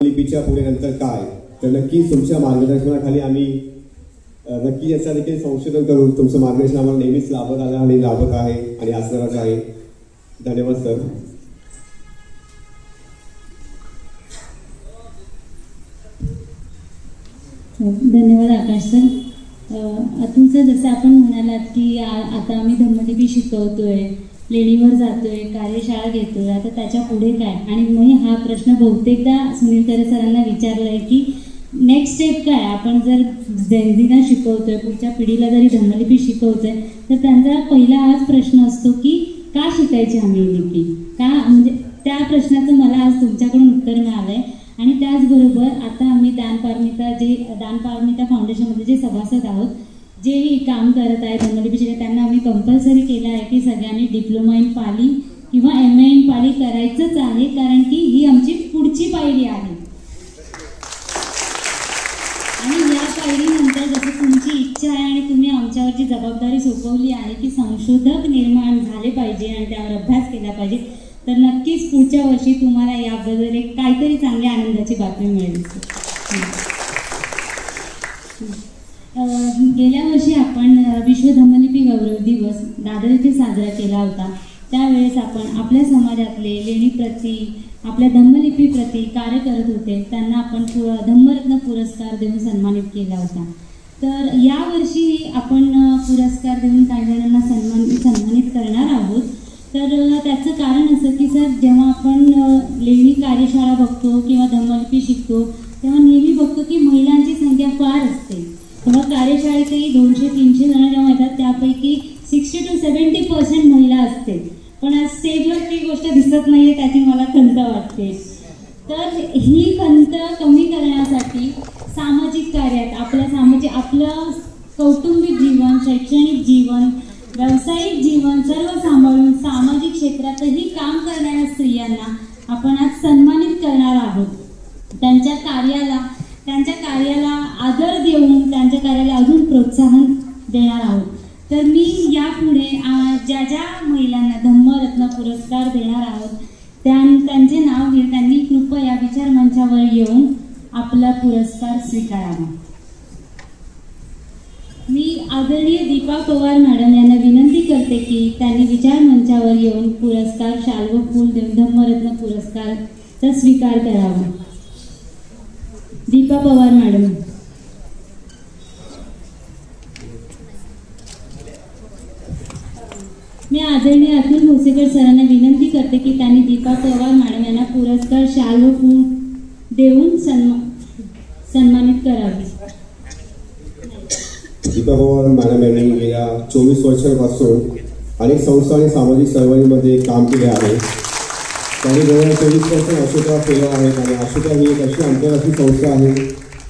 लिपीच्या पुढे नंतर काय, तर नक्कीच तुमच्या मार्गदर्शनाखाली आम्ही नक्की याचा देखील संशोधन करून तुमचं मार्गदर्शन आम्हाला नेहमीच लाभत आलं आणि लाभत आहे आणि असणारच आहे. धन्यवाद सर. धन्यवाद आकाश सर. तुमचं जसं आपण म्हणालात की आता आम्ही धम्मलिपी शिकवतोय, लेणीवर जातोय, कार्यशाळा घेतोय, आता त्याच्या पुढे काय. आणि मी हा प्रश्न बहुतेकदा सुनील करे सरांना विचारलाय की नेक्स्ट स्टेप काय. आपण जर जयंतीला शिकवतोय, पुढच्या पिढीला जरी धम्मलिपी शिकवतोय, तर त्यांचा पहिला हाच प्रश्न असतो की का शिकायची आम्ही लिपी, का. म्हणजे त्या प्रश्नाचं मला आज तुमच्याकडून उत्तर मिळालंय. आणि त्याचबरोबर आता आम्ही दानपारमिता फाउंडेशनमध्ये जे सभासद आहोत, जे काम करत आहे धम्मलिपीचे, त्यांना आम्ही कंपल्सरी केलं आहे की सगळ्यांनी डिप्लोमा इन पाली किंवा MA इन पाली करायचंच आहे, कारण की ही आमची पुढची पायरी आहे. आणि या पायरीनंतर जसं तुमची इच्छा आहे आणि तुम्ही आमच्यावरची जबाबदारी सोपवली आहे की संशोधक निर्माण झाले पाहिजे आणि त्यावर अभ्यास केला पाहिजे, तर नक्कीच पुढच्या वर्षी तुम्हाला याबद्दल एक काहीतरी चांगल्या आनंदाची बातमी मिळेल. गेल्या वर्षी आपण विश्व धम्मलिपी गौरव दिवस दादर येथे साजरा केला होता. त्यावेळेस आपण आपल्या समाजातले लेणीप्रती, आपल्या धम्मलिपीप्रती कार्य करत होते, त्यांना आपण धम्मरत्न पुरस्कार देऊन सन्मानित केला होता. तर यावर्षी आपण पुरस्कार देऊन काही जणांना सन्मानित करणार आहोत. तर त्याचं कारण असं की सर, जेव्हा आपण लेणी कार्यशाळा बघतो किंवा धम्मलिपी शिकतो, तेव्हा नेहमी बघतो की महिलांची संख्या फार असते. तेव्हा कार्यशाळेतही 200-300 जण जेव्हा येतात, त्यापैकी 60 to 70% महिला असते. पण आज स्टेजवर ती गोष्ट दिसत नाहीये, त्याची मला खंत वाटते. तर ही खंत कमी करण्यासाठी सामाजिक कार्यात आपलं कौटुंबिक जीवन, शैक्षणिक जीवन, व्यावसायिक जीवन सर्व सांभाळून सामाजिक क्षेत्रातही काम करणाऱ्या स्त्रियांना आपण आज सन्मानित करणार आहोत. त्यांच्या कार्याला आदर देऊन त्यांच्या कार्याला अजून प्रोत्साहन देणार आहोत. तर मी यापुढे ज्या महिलांना धम्मरत्न पुरस्कार देणार आहोत, त्यांचे नाव घेऊन त्यांनी कृपया विचार मंचावर येऊन आपला पुरस्कार स्वीकारावा. मी आदरणीय दीपा पवार मॅडम यांना विनंती करते की त्यांनी विचार मंचावर येऊन पुरस्कार शाल व फूल देऊन धम्मरत्न पुरस्कारचा स्वीकार करावा. दीपा पवार मॅडम. मी आदरणीय अतुल भोसेकर सरांना विनंती करते की त्यांनी दीपा पवार मॅडम यांना पुरस्कार शाल व फूल देऊन सन्मानित करावे. दीपा पवार मॅडम यांनी गेल्या 24 वर्षांपासून अनेक संस्था आणि सामाजिक चळवळीमध्ये काम केले आहे. त्यांनी 2024 अशोका सेवा आहेत आणि अशोका ही एक अशी आंतरराष्ट्रीय संस्था आहे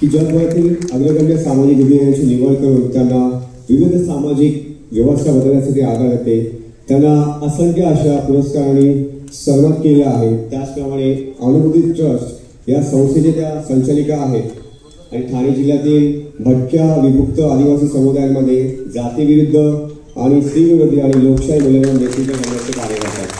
की जगभरातील अग्रगण्य सामाजिक उद्योगांची निवड करून त्यांना विविध सामाजिक व्यवस्था बदलण्यासाठी आधार देते. त्यांना असंख्य अशा पुरस्कारांनी सन्मानित केले आहे. त्याचप्रमाणे अनुभूती ट्रस्ट या संस्थेचे त्या संचालिका आहेत आणि ठाणे जिल्ह्यातील भटक्या विमुक्त आदिवासी समुदायांमध्ये जातीविरुद्ध आणि स्त्रीविरोधी आणि लोकशाही मूल्यांवर नेतृत्व करण्याचे कार्य करतात.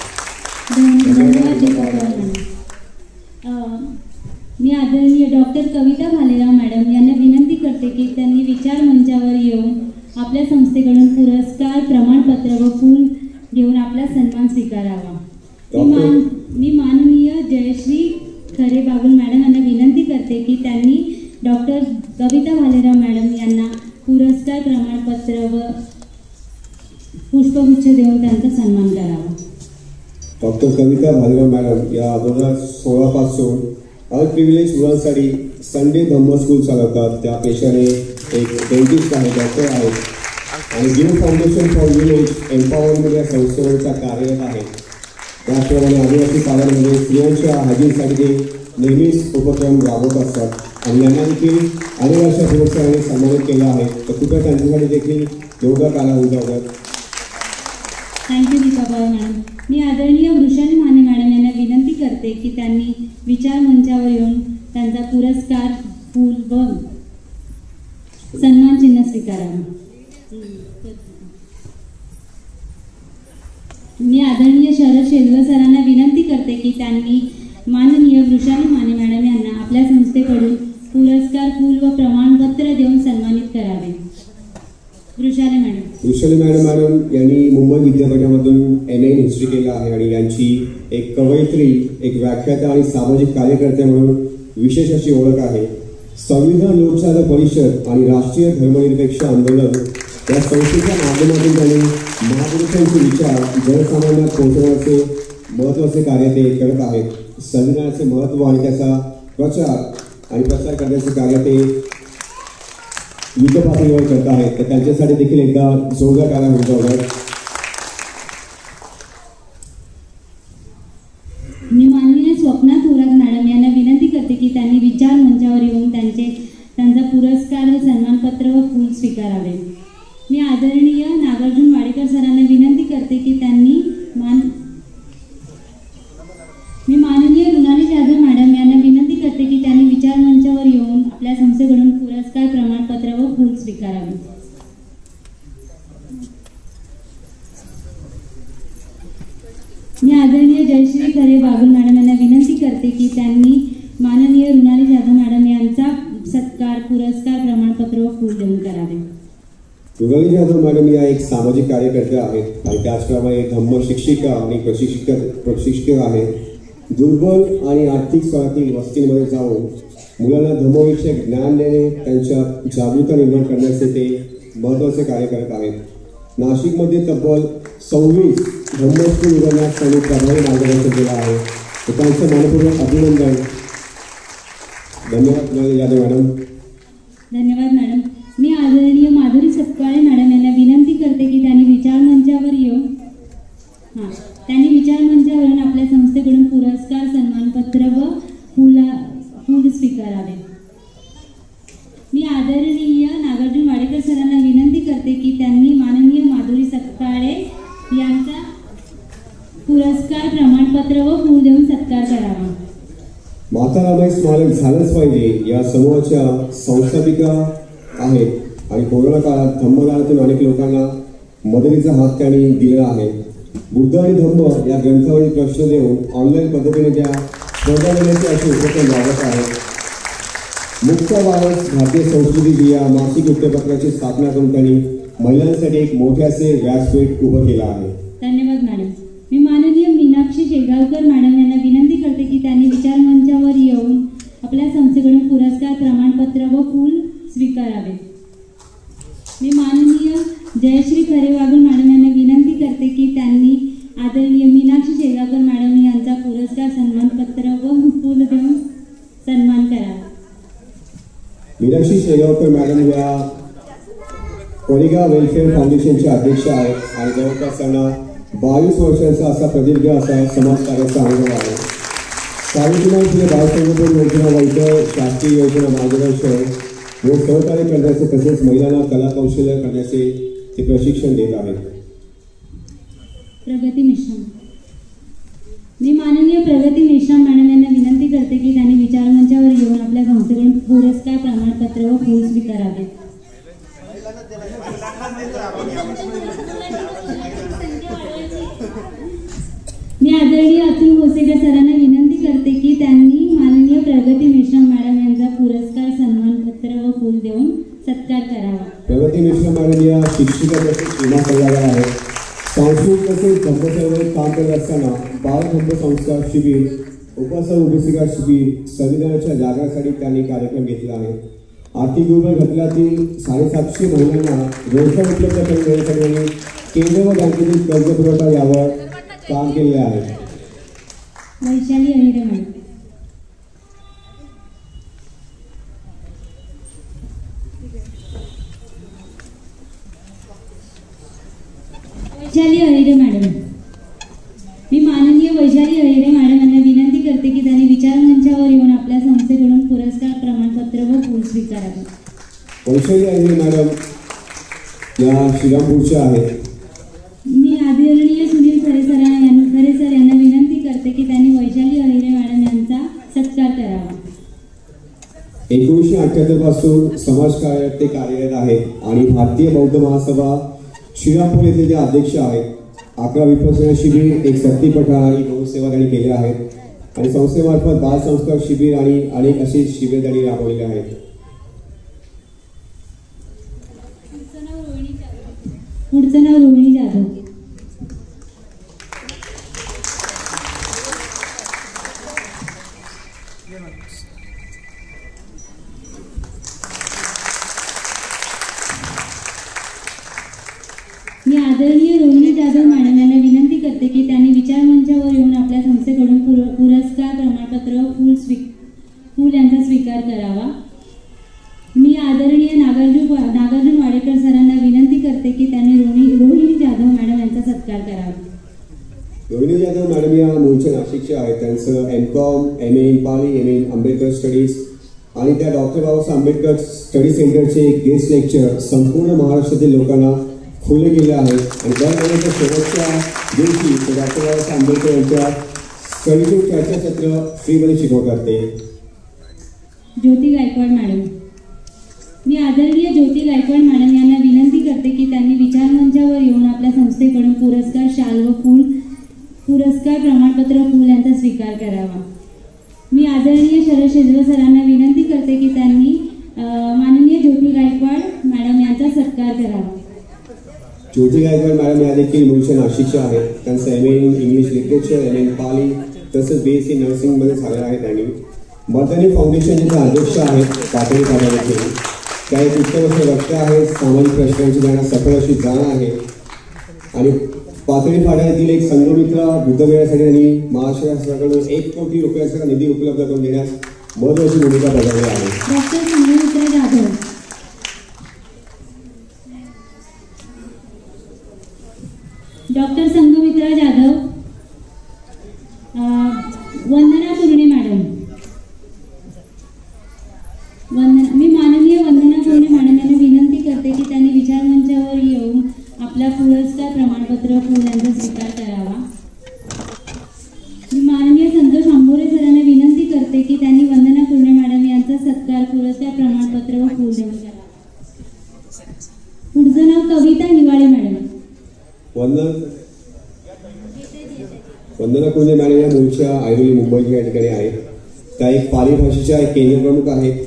मी आदरणीय डॉक्टर कविता भालेराव मॅडम यांना विनंती करते की त्यांनी विचार मंचावर येऊन आपल्या संस्थेकडून पुरस्कार, प्रमाणपत्र व फूल घेऊन आपला सन्मान स्वीकारावा. मी माननीय जयश्री खरे बागुल मॅडम यांना विनंती करते की त्यांनी डॉक्टर कविता भालेराव मॅडम यांना पुरस्कार, प्रमाणपत्र व पुष्पगुच्छ देऊन त्यांचा सन्मान करावा. डॉक्टर कविता भालेराव मॅडम या 2016 पासून अनप्रिव्हिलेज मुलांसाठी संडे धम्म स्कूल चालवतात. त्या पेशाने एक डेंटिस्ट आहे, डॉक्टर आहेत आणि give foundation for village empowerment या संस्थेवरच्या कार्यरत आहेत. त्याचप्रमाणे आदिवासी पाड्यांमध्ये स्त्रियांच्या हाजीसाठी नेहमीच उपक्रम राबवत असतात आणि यांना देखील अनेक अशा पुरस्कारांनी सन्मानित केलं आहे. तर कृपया त्यांच्यासाठी देखील योगा कालावधी जाऊयात. Thank you Deepa Pawar madam. मी आदरणीय वृषाली माने मॅडम यांना विनंती करते की त्यांनी विचार मंचावर येऊन त्यांचा पुरस्कार, फूल व सन्मान चिन्ह स्वीकारावा. मी आदरणीय शरद शेजवळ सरांना विनंती करते की त्यांनी माननीय वृषाली माने मॅडम यांना आपल्या संस्थेकडून पुरस्कार, फूल व प्रमाणपत्र देऊन सन्मानित करावे. वृषाली मॅडम यांनी मुंबई विद्यापीठामधून MA इन हिस्ट्री केलं आहे आणि यांची एक कवयित्री, एक व्याख्याता आणि सामाजिक कार्यकर्ते म्हणून विशेष अशी ओळख आहे. संविधान लोकशाही परिषद आणि राष्ट्रीय धर्मनिरपेक्ष आंदोलन या संस्थेच्या माध्यमातून त्यांनी महापुरुषांचे विचार जनसामान्यात पोहोचवण्याचे महत्त्वाचे कार्य ते करत आहेत. संविधानाचे महत्त्व आणि त्याचा प्रचार करण्याचे कार्य ते युद्ध पातळीवर करत आहेत. तर त्यांच्यासाठी देखील एकदा जोरदार टाळ्या वाजवा. मी माननीय स्वप्ना थोरात मॅडम यांना विनंती करते की त्यांनी विचार मंचावर येऊन त्यांचा पुरस्कार व सन्मानपत्र व फूल स्वीकारावे. मी आदरणीय नागार्जुन वाडेकर सरांना विनंती करते की त्यांनी मी माननीय रुणाली जाधव मॅडम यांना विनंती करते की त्यांनी विचार मंचावर येऊन आपल्या संस्थेकडून पुरस्कार, प्रमाणपत्र व फूल स्वीकारावे. मी आदरणीय जयश्री खरे बागुल मॅडम यांना विनंती करते की त्यांनी माननीय रुणाली जाधव मॅडम यांचा सत्कार, पुरस्कार, प्रमाणपत्र व फूल देऊन करावे. रुणाली जाधव मॅडम या एक सामाजिक कार्यकर्त्या आहेत आणि त्याचप्रमाणे धम्म शिक्षिका आणि प्रशिक्षक आहेत. दुर्बल आणि आर्थिक स्तरातील वस्तींमध्ये जाऊन मुलांना धर्मविषयक ज्ञान देणे, त्यांच्यात जागरूकता निर्माण करण्याचे ते महत्त्वाचे कार्य करत आहेत. नाशिकमध्ये तब्बल 26 धम्मस्कूल उघडण्यास त्यांनी प्रभावी मार्गदर्शन केलं आहे. त्यांचं मनपूर्वक अभिनंदन. धन्यवाद जाधव मॅडम. धन्यवाद मॅडम. मी आदरणीय माधुरी सपकाळे मॅडम यांना विनंती करते की त्यांनी विचार मंचावरून आपल्या संस्थेकडून पुरस्कार, सन्मानपत्र व फूल स्वीकारावे. मी आदरणीय नागार्जुन वाडेकर सरांना विनंती करते की त्यांनी माननीय माधुरी सपकाळे यांचा पुरस्कार, प्रमाणपत्र व फूल देऊन सत्कार करावा. माता रमाई स्मारक झालंच पाहिजे या समूहाच्या संस्थापिका आहेत आणि कोरोना काळात धम्मदानातून अनेक लोकांना मदतीचा हात त्यांनी दिला आहे. बुद्ध आणि धम्म या ग्रंथावरील प्रश्न देऊन ऑनलाईन पद्धतीने त्या स्पर्धा देण्याचे असे उपक्रम राबवत आहेत. मुक्त वारस भारतीय संस्कृती या मासिक वृत्तपत्राची स्थापना करून त्यांनी महिलांसाठी एक मोठे असे व्यासपीठ उभं केलं आहे. धन्यवाद मॅडम. मी माननीय मीनाक्षी शेगावकर मॅडम यांना विनंती करते की त्यांनी विचार मंचावर येऊन आपल्या संस्थेकडून पुरस्कार, प्रमाणपत्र व फूल स्वीकारावे. मी माननीय जयश्री खरे बागुल मॅडम यांना विनंती करते की त्यांनी आदरणीय मीनाक्षी शेगावकर मॅडम यांचा पुरस्कार, सन्मानपत्र व फूल देऊन सन्मान करावा. मीनाक्षी शेगावकर मॅडम या कोरेगा वेलफेअर फाउंडेशनचे अध्यक्ष आहेत आणि जवळपास त्यांना 22 वर्षांचा असा प्रदीर्घ असा समाजकार्याचा अनुभव आहे. सावित्रीबाई फुले बालसंगोपन योजना व इतर शासकीय योजना मार्गदर्शन व सहकार्य करण्याचे तसेच महिलांना कला कौशल्य करण्याचे ते प्रशिक्षण देत आहेत. प्रगती मेश्राम. मी माननीय प्रगती मेश्राम मॅडम यांना विनंती करते की त्यांनी विचार मंचावर येऊन आपल्या संस्थेकडून पुरस्कार, प्रमाणपत्र व फूल स्वीकारावे. मी आदरणीय अतुल भोसेकर सरांना विनंती करते की त्यांनी माननीय प्रगती मेश्राम मॅडम यांचा पुरस्कार, सन्मानपत्र व फूल देऊन सत्कार करावा. प्रगती मेश्राम मॅडम या शिक्षिका तसेच सीमा सल्लागार आहेत. सांस्कृतिक तसेच धम्मचळवळीत काम करत असताना बालधम्म संस्कार शिबिर, उपासना उपस्थिका शिबिर, संविधानाच्या जागरणासाठी त्यांनी कार्यक्रम घेतला आहे. आर्थिक दुर्बल घटकातील 750 महिलांना रोजगार उपलब्ध करून देण्यासाठी केंद्र व बँकेतील कर्ज पुरवठा यावर काम केले आहे. वैशाली अहिरे मॅडम. वैशाली अहिरे मॅडम. मी माननीय वैशाली अहिरे मॅडम यांना विनंती करते की त्यांनी विचार मंचावर येऊन आपल्या संस्थेकडून पुरस्कार, प्रमाणपत्र व फूल स्वीकारावे. वैशाली अहिरे मॅडम या श्रीरामपूरच्या आहेत. मी आदरणीय सुनील खरे सर यांना विनंती करते की त्यांनी वैशाली अहिरे मॅडम यांचा सत्कार करावा. 1978 पासून समाजकार्यात ते कार्यरत आहेत आणि भारतीय बौद्ध महासभा श्रीरामपूर येथे ते अध्यक्ष आहेत. 11 विपश्यना शिबिर, एक शक्तीपठ आणि 2 सेवा त्यांनी केल्या आहेत. आणि संस्थेमार्फत बाल संस्कार शिबिर आणि अनेक असे शिबिर त्यांनी राबवलेले आहेत. पुढचं नाव रोहिणी जाधव. मी आदरणीय रोहिणी जाधव मॅडम यांना विनंती करते की त्यांनी विचार मंचावर येऊन आपल्या संस्थेकडून पुरस्कार प्रमाणपत्र फूल यांचा स्वीकार करावा. मी आदरणीय नागार्जुन वाडेकर सरांना विनंती करते की त्यांनी रोहिणी जाधव मॅडम यांचा सत्कार करावा. रोहिणी जाधव मॅडम या मूळच्या नाशिकच्या आहेत. त्यांचं M.Com, MA in Pali, MA in Ambedkar studies आणि त्या डॉक्टर बाबासाहेब आंबेडकर स्टडी सेंटरचे गेस्ट लेक्चर संपूर्ण महाराष्ट्रातील लोकांना खुले गेले आहेत आणि दरवेळेच्या शेवटच्या दिवशी ते डॉक्टर बाबासाहेब आंबेडकर यांच्या स्टडीचे चर्चासत्र फ्रीमध्ये शिकवतात. ते ज्योती गायकवाड मॅडम. मी आदरणीय ज्योती गायकवाड मॅडम यांना विनंती करते की त्यांनी विचार मंचावर येऊन आपल्या संस्थेकडून पुरस्कार शाल व पुरस्कार प्रमाणपत्र फूल यांचा स्वीकार करावा. मी आदरणीय शरद शेजवळ सरांना विनंती करते की त्यांनी माननीय ज्योती गायकवाड मॅडम यांचा सत्कार करावा. ज्योती गायकवाड मॅडम या देखील मूळच्या नाशिकच्या आहेत. त्यांचं MA in English literature, MA in Pali तसंच BSc नर्सिंगमध्ये झालेलं आहे. त्यांनी मर्दानी फाउंडेशनचे ते अध्यक्ष आहेत. पातळी देखील त्या एक उत्तम असे वक्ते आहेत. सामाजिक प्रश्नांची त्यांना सखोल अशी जाण आहे आणि पातळी फाटा येथील एक संघमित्र बुद्धगयासाठी त्यांनी महाराष्ट्राकडून 1 कोटी रुपयांचा निधी उपलब्ध करून देण्यास महत्त्वाची भूमिका बजावली आहे. डॉक्टर संघमित्रा जाधव. डॉक्टर संघमित्रा जाधव. वंदना कुरणे मॅडम. मी माननीय वंदना कुरणे मॅडम यांना विनंती करते की त्यांनी विचार मंचावर येऊन आपला पुरस्कार प्रमाणपत्र फूल यांचा स्वीकार करावा. मी माननीय संतोष आंबोरे सरांना विनंती करते की त्यांनी वंदना कुरणे मॅडम यांचा सत्कार पुरस्कार प्रमाणपत्र व फूल देऊन करावा. पुढचं नाव कविता हिवाळे मॅडम. वंदना कुरणे मॅडम या मूळच्या ऐरोली मुंबई या ठिकाणी आहेत. त्या एक पाली भाषेच्या केंद्र प्रमुख आहेत.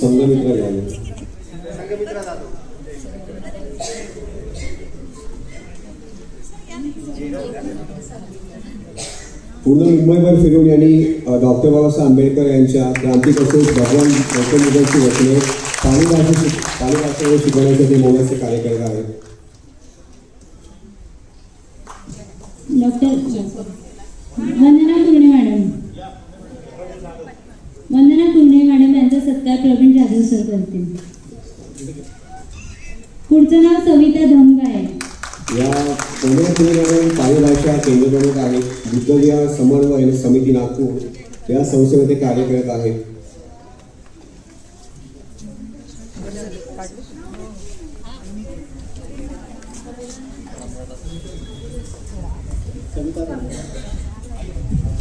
संघमित्रा जाधव. पूर्ण मुंबईभर फिरून यांनी डॉक्टर बाबासाहेब आंबेडकर यांच्या क्रांती तसेच भगवान गौतम बुद्धांची वचने पाली भाषेवर शिकवण्यासाठी मोलाचे कार्य करत आहेत. डॉक्टर वंदना कुरणे मॅडम. वंदना कुरणे मॅडम यांचा सत्कार प्रवीण जाधव सर करतील. पुढचं नाव सविता धमगाय. या वंदना कुरणे मॅडम पाली भाषा केंद्र प्रमुख आहेत. बुद्धगया समन्वय समिती नागपूर या संस्थेमध्ये कार्य करत आहेत.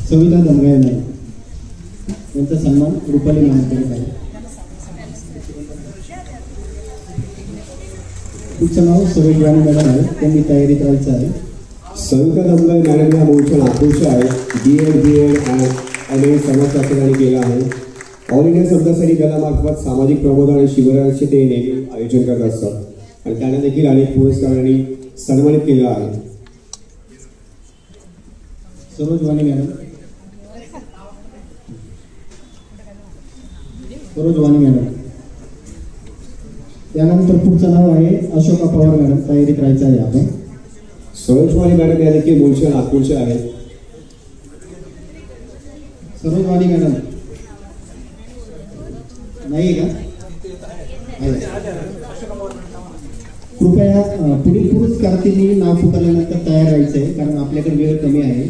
सविता धमगाय मॅडम यांचा सन्मान रुपाली मॅडम करत आहे. पुढचं नाव सविता मॅडम आहे. त्यांनी तयारीत राहायचं आहे. सविता धमगाय मॅडम या मूळच्या नागपूरच्या आहेत. B.Ed आणि MA समाजशास्त्र त्यांनी केलं आहे. ऑल इंडिया शब्दासाठी दलामार्फत सामाजिक प्रबोधन आणि शिबिरांचे ते नेहमी आयोजन करत असतात आणि त्यांना देखील अनेक पुरस्कारांनी सन्मानित केलं आहे. सरोजवाणी मॅडम. सरोजवाणी मॅडम. त्यानंतर पुढचं नाव आहे अशोका पवार मॅडम. तयारीत राहायचं आहे आपण. सरोजवाणी मॅडम या देखील मूळच्या नागपूरच्या आहेत. सरोजवाणी मॅडम नाही का? कृपया पुढील पुरस्कारार्थींनी नाव पुकारल्यानंतर तयार राहायचं आहे कारण आपल्याकडे वेळ कमी आहे.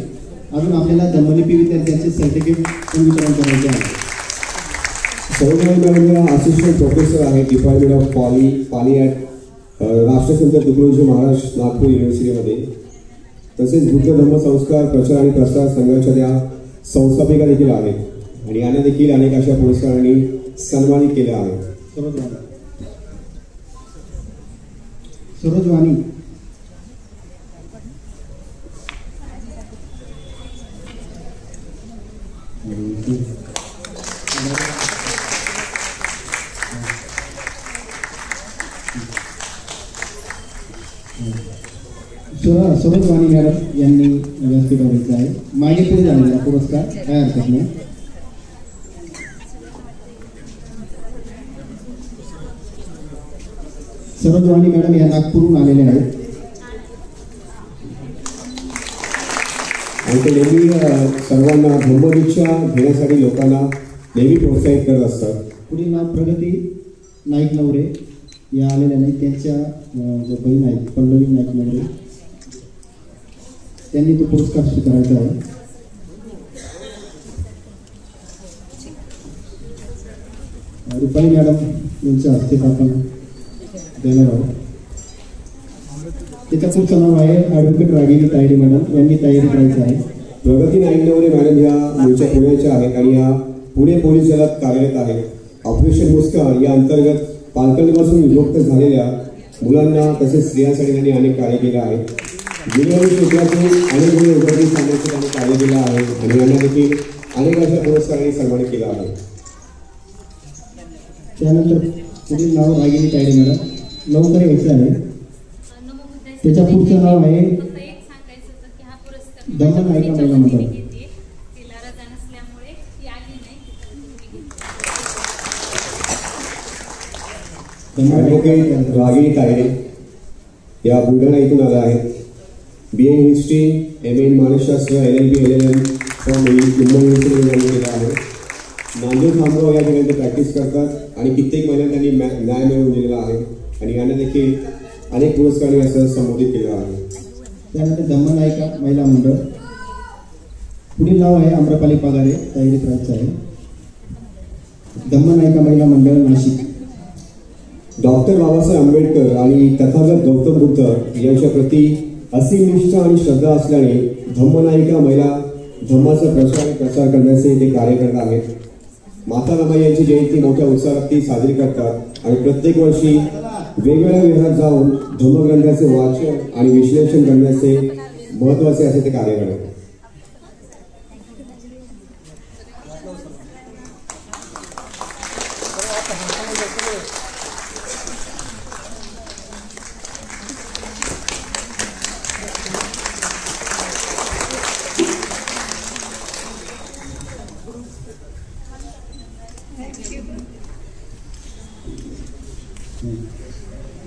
अजून आपल्याला दमलिपी विद्यार्थ्यांचे सर्टिफिकेट वितरण करायचे आहे. सरोजवाणी मॅडम या असिस्टंट प्रोफेसर आहेत डिपार्टमेंट ऑफ पाली ॲट राष्ट्रसंत तुकडोजी महाराज नागपूर युनिव्हर्सिटीमध्ये. तसेच बुद्ध धम्म संस्कार प्रचार आणि प्रसार संघाच्या त्या संस्थापिका देखील आहेत आणि यांना देखील अनेक अशा पुरस्कारांनी सन्मानित केले आहे. सरोज वाणी, सरोज वाणी मॅडम यांनी व्यासपीठावर घेतला आहे. मागे पुढे झालेला पुरस्कार काय हरकत नाही. सरोज वाणी मॅडम या नागपूरहून आलेल्या आहेत आणि ते नेहमी सर्वांना धम्मदीक्षा घेण्यासाठी लोकांना नेहमी प्रोत्साहित करत असतात. पुढील नाव प्रगती नाईक नवरे या आलेल्या नाही. त्यांच्या ज्या बहीण आहेत पल्लवी नाईक नवरे त्यांनी तो पुरस्कार स्वीकारायचा आहे. रुपाली मॅडम यांच्या हस्ते आपण देणार आहोत. त्याच्या पुढचं नाव आहे ॲडव्होकेट रागिनी तायडे मॅडम यांनी तयारी करायचं आहे. प्रगती नाईक नवरे मॅडम ह्या मूळच्या पुण्याच्या आहेत आणि या पुणे पोलीस दलात कार्यरत आहेत. ऑपरेशन मुस्कान या अंतर्गत पालकांपासून विभक्त झालेल्या मुलांना तसेच स्त्रियांसाठी त्यांनी अनेक कार्य केलं आहे. गिरवाणी क्षेत्रातून अनेक गुन्हे उघडकीस आणण्याचे त्यांनी कार्य केलं आहे आणि यांना देखील अनेक अशा पुरस्कारांनी सन्मानित केलं आहे. त्यानंतर पुढील नाव रागिनी तायडे मॅडम लवकर यायचं आहे. त्याच्या पुढचं नाव आहे दमन नायका महिला मंडळ. ॲडव्होकेट रागिनी तायडे या बुलढाणा इथून आला आहेत. BA in history, MA in मानसशास्त्र, LLB LLM from Mumbai university केला आहे. नांदेड खामगाव या ठिकाणी ते प्रॅक्टिस करतात आणि कित्येक महिन्यात त्यांनी न्याय मिळवून दिलेला आहे आणि यांना देखील अनेक पुरस्कारांनी असं संबोधित केलं आहे. त्यानंतर दमन नायका महिला मंडळ. पुढील नाव आहे आम्रपाली पगारे तयारी करायचं आहे. दमन नायका महिला मंडळ नाशिक. डॉक्टर बाबासाहेब आंबेडकर आणि तथागत गौतम बुद्ध यांच्या प्रती असीम निष्ठा आणि श्रद्धा असल्याने धम्मनायिका महिला धम्माचा प्रचार करण्याचे ते कार्य करत आहेत. माता रमाई यांची जयंती मोठ्या उत्साहात ती साजरी करतात आणि प्रत्येक वर्षी वेगवेगळ्या विहारात जाऊन धम्मग्रंथाचे वाचन आणि विश्लेषण करण्याचे महत्त्वाचे असे ते कार्य करतात.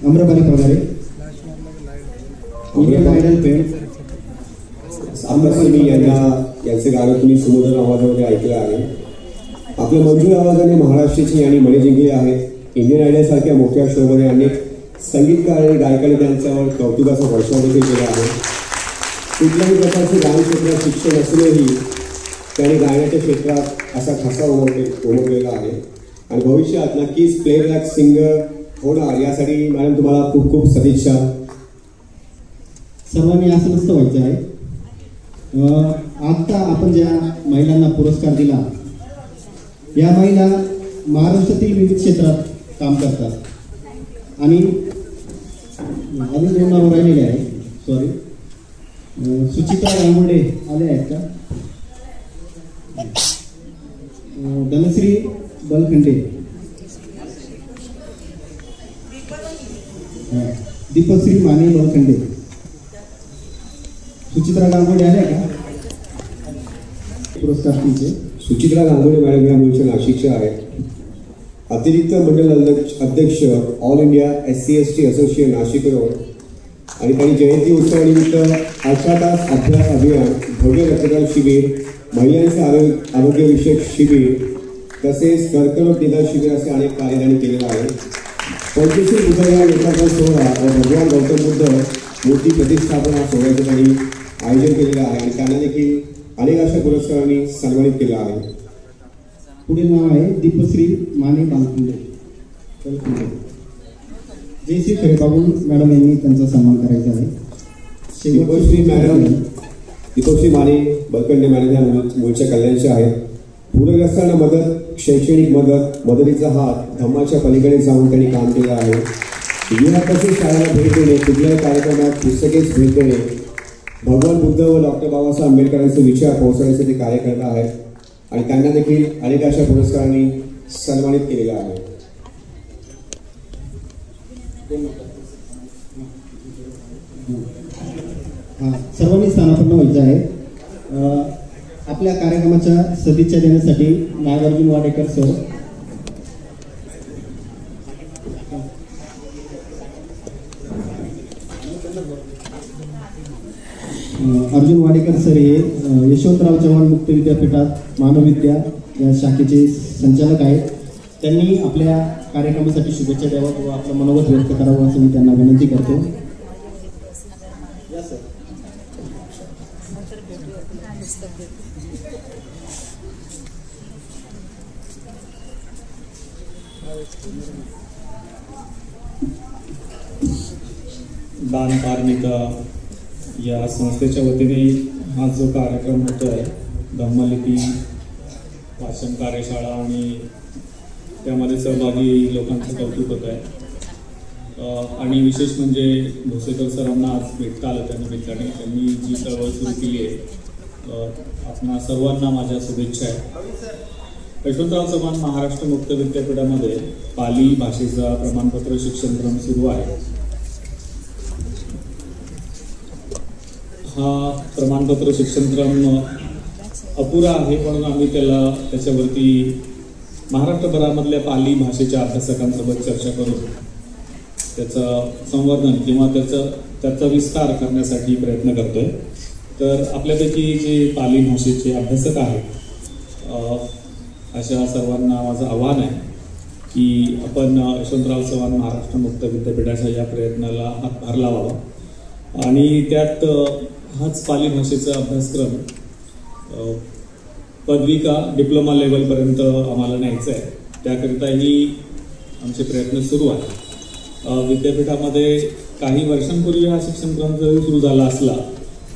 आम्रपाली पगारे मी यांचे गाणं तुम्ही सुमधुर आवाजामध्ये ऐकलं आहे. आपल्या मंजूर आवाजाने महाराष्ट्राची आणि मणी जिंकली आहे. इंडियन आयडल सारख्या मोठ्या शोमध्ये अनेक संगीतकार आणि गायकांनी त्यांच्यावर कौतुकाचा वर्षाव देखील केला आहे. कुठल्याही प्रकारचे गायन क्षेत्रात शिक्षण असूनही त्यांनी गायनाच्या क्षेत्रात असा ठसा उमटलेला आहे आणि भविष्यात नक्कीच प्लेबॅक सिंगर होणार यासाठी मॅडम तुम्हाला खूप खूप सदिच्छा. सर्वांनी असं नसतं व्हायचं आहे. आता आपण ज्या महिलांना पुरस्कार दिला या महिला महाराष्ट्रातील विविध क्षेत्रात काम करतात आणि अजून 2 नावं राहिलेले आहे. सॉरी, सुचिता रांगोडे आले आहेत का? धनश्री बलखंडे, दीपश्री माने बलखंडे, सुचित्रा गांगोडे आल्या का पुरस्कार तुमचे? सुचित्रा गांगोडे मॅडम या मूळच्या नाशिकच्या आहेत. अतिरिक्त मंडल अध्यक्ष all India SC/ST association Nashik road आणि त्यांनी जयंती उत्सवानिमित्त 18 तास अभ्यास अभियान, भव्य रक्तदान शिबिर, महिलांचे आरोग्यविषयक शिबिर तसेच कर्करोग निदान शिबिर असे अनेक कार्य त्यांनी केलेलं आहे. 25 बुधवार लोकार्पण सोहळा व भगवान गौतम बुद्ध मूर्ती प्रतिष्ठापना सोहळ्याचं त्यांनी आयोजन केलेलं आहे आणि त्यांना देखील अनेक अशा पुरस्कारांनी सन्मानित केलं आहे. पुढील नाव आहे दीपश्री माने बालखंडे. जयश्री खरेबाबू मॅडम यांनी त्यांचा सन्मान करायचा आहे. दीपश्री माने बलखंडे मॅडम या मूळच्या कल्याणच्या आहेत. पूरग्रस्तांना मदत, शैक्षणिक मदत, मदतीचा हात, धम्माच्या पलीकडे जाऊन त्यांनी काम केलं आहे. विद्यार्थी शाळेला भेट देणे, कुठल्याही कार्यक्रमात पुस्तकेच भेट देणे, भगवान बुद्ध व डॉक्टर बाबासाहेब आंबेडकरांचे विचार पोहोचवण्यासाठी कार्य करत आहेत आणि त्यांना देखील अनेक अशा पुरस्कारांनी सन्मानित केलेलं आहे. सर्वांनी स्थानापन्न व्हायचं आहे. आपल्या कार्यक्रमाच्या सदिच्छा देण्यासाठी नागार्जुन वाडेकर सर. अर्जुन वाडेकर सर हे यशवंतराव चव्हाण मुक्त विद्यापीठात मानवविद्या या शाखेचे संचालक आहेत. त्यांनी आपल्या कार्यक्रमासाठी शुभेच्छा द्याव्यात व आपलं मनोगत व्यक्त करावं असं मी त्यांना विनंती करतो. दान कार्मिका या संस्थेच्या वतीने हा जो कार्यक्रम होतो आहे, धम्मलिपी वाचन कार्यशाळा, आणि त्यामध्ये सहभागी लोकांचं कौतुक होत आहे. आणि विशेष म्हणजे भोसेकर सरांना आज भेटता आलं त्या निमित्ताने. त्यांनी जी चळवळ सुरू केली आहे, आपणा सर्वांना माझ्या शुभेच्छा आहे. यशवंतराव चव्हाण महाराष्ट्र मुक्त विद्यापीठामध्ये पाली भाषेचा प्रमाणपत्र शिक्षणक्रम सुरू आहे. हा प्रमाणपत्र शिक्षणक्रम अपुरा आहे, म्हणून आम्ही त्याच्यावरती महाराष्ट्रभरामधल्या पाली भाषेच्या अभ्यासकांसोबत चर्चा करून त्याचं संवर्धन किंवा त्याचा विस्तार करण्यासाठी प्रयत्न करतोय. तर आपल्यापैकी जे पाली भाषेचे अभ्यासक आहेत, अशा सर्वांना माझं आव्हान आहे की आपण यशवंतराव चव्हाण महाराष्ट्र मुक्त विद्यापीठाच्या या प्रयत्नाला हातभार लावावा आणि त्यात हाच पाली भाषेचा अभ्यासक्रम पदविका डिप्लोमा लेवलपर्यंत आम्हाला न्यायचा आहे. त्याकरिताही आमचे प्रयत्न सुरू आहेत. विद्यापीठामध्ये काही वर्षांपूर्वी हा शिक्षणक्रम जरी सुरू झाला असला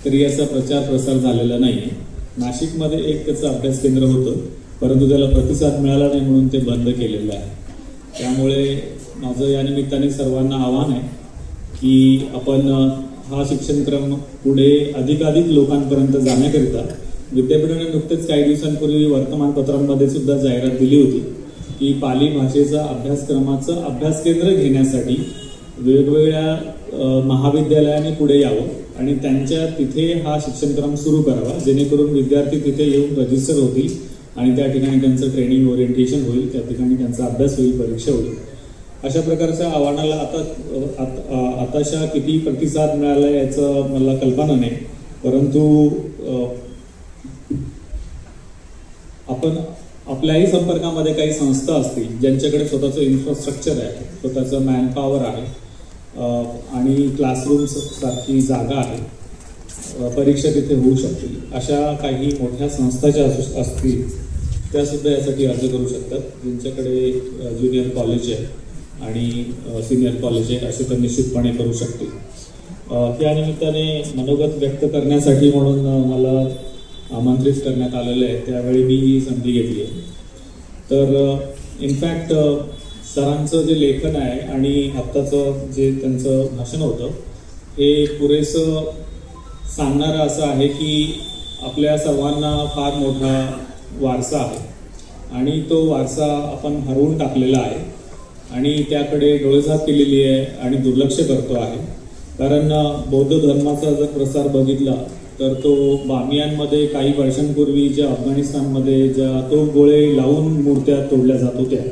तरी याचा प्रचार प्रसार झालेला नाही आहे. नाशिकमध्ये एक त्याचं अभ्यास केंद्र होतं, परंतु त्याला प्रतिसाद मिळाला नाही म्हणून ते बंद केलेलं आहे. त्यामुळे माझं या निमित्ताने सर्वांना आव्हान आहे की आपण हा शिक्षणक्रम पुढे अधिकाधिक लोकांपर्यंत जाण्याकरिता विद्यापीठाने नुकतेच काही दिवसांपूर्वी वर्तमानपत्रांमध्ये सुद्धा जाहिरात दिली होती की पाली भाषेचा अभ्यासक्रमाचं अभ्यास केंद्र घेण्यासाठी वेगवेगळ्या महाविद्यालयाने पुढे यावं आणि त्यांच्या तिथे हा शिक्षणक्रम सुरू करावा, जेणेकरून विद्यार्थी तिथे येऊन रजिस्टर होतील आणि त्या ठिकाणी त्यांचं ट्रेनिंग ओरिएंटेशन होईल, त्या ठिकाणी त्यांचा अभ्यास होईल, परीक्षा होईल. अशा प्रकारच्या आव्हानाला आताशा किती प्रतिसाद मिळाला याचं मला कल्पना नाही, परंतु आपण आपल्याही संपर्कामध्ये काही संस्था असतील ज्यांच्याकडे स्वतःचं इन्फ्रास्ट्रक्चर आहे, स्वतःचं मॅनपॉवर आहे आणि क्लासरूम्स सारखी जागा आहे, परीक्षा तिथे होऊ शकतील. अशा काही मोठ्या संस्था ज्या असतील त्यासुद्धा यासाठी अर्ज करू शकतात. ज्यांच्याकडे ज्युनियर कॉलेज आहे आणि सिनियर कॉलेज आहे असे तर निश्चितपणे करू शकतील. त्या निमित्ताने मनोगत व्यक्त करण्यासाठी म्हणून मला आमंत्रित करण्यात आलेलं आहे, त्यावेळी मी ही संधी घेतली आहे. तर इनफॅक्ट सरांचं जे लेखन आहे आणि आत्ताचं जे त्यांचं भाषण होतं हे पुरेसं सांगणारं असं आहे की आपल्या सर्वांना फार मोठा वारसा आहे आणि तो वारसा आपण हरवून टाकलेला आहे आणि त्याकडे डोळेझाक केलेली आहे आणि दुर्लक्ष करतो आहे. कारण बौद्ध धर्माचा जर प्रसार बघितला तर तो बामियांमध्ये काही वर्षांपूर्वी ज्या अफगाणिस्तानमध्ये ज्या तो गोळे लावून मूर्त्या तोडल्या जात होत्या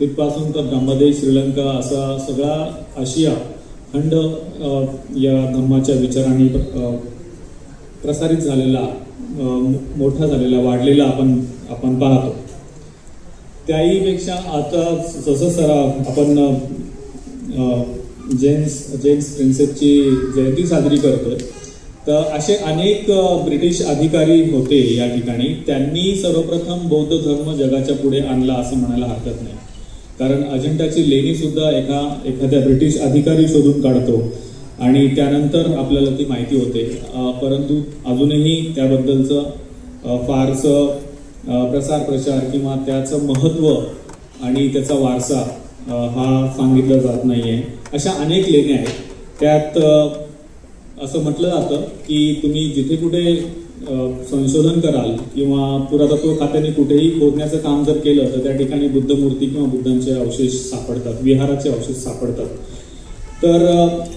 तिथपासून तर ब्रह्मदेश, श्रीलंका असा सगळा आशिया खंड या धम्माच्या विचारांनी प्रसारित झालेला, मोठा झालेला, वाढलेला आपण पाहतो. त्याहीपेक्षा आता जसं सर आपण जेम्स प्रिन्सेपची जयंती साजरी करतोय, तर असे अनेक ब्रिटिश अधिकारी होते या ठिकाणी. त्यांनी सर्वप्रथम बौद्ध धर्म जगाच्या पुढे आणला असं म्हणायला हरकत नाही. कारण अजिंठाची लेणी सुद्धा एखाद्या ब्रिटिश अधिकारी शोधून काढतो आणि त्यानंतर आपल्याला ती माहिती होते, परंतु अजूनही त्याबद्दलचं फारसं प्रसार प्रचार किंवा त्याचं महत्त्व आणि त्याचा वारसा हा सांगितलं जात नाहीये. अशा अनेक लेण्या आहेत. त्यात असं म्हटलं जातं की तुम्ही जिथे कुठे संशोधन कराल किंवा पुरातत्व खात्याने कुठेही खोदण्याचं काम जर केलं तर त्या ठिकाणी बुद्ध मूर्ती किंवा बुद्धांचे अवशेष सापडतात, विहाराचे अवशेष सापडतात. तर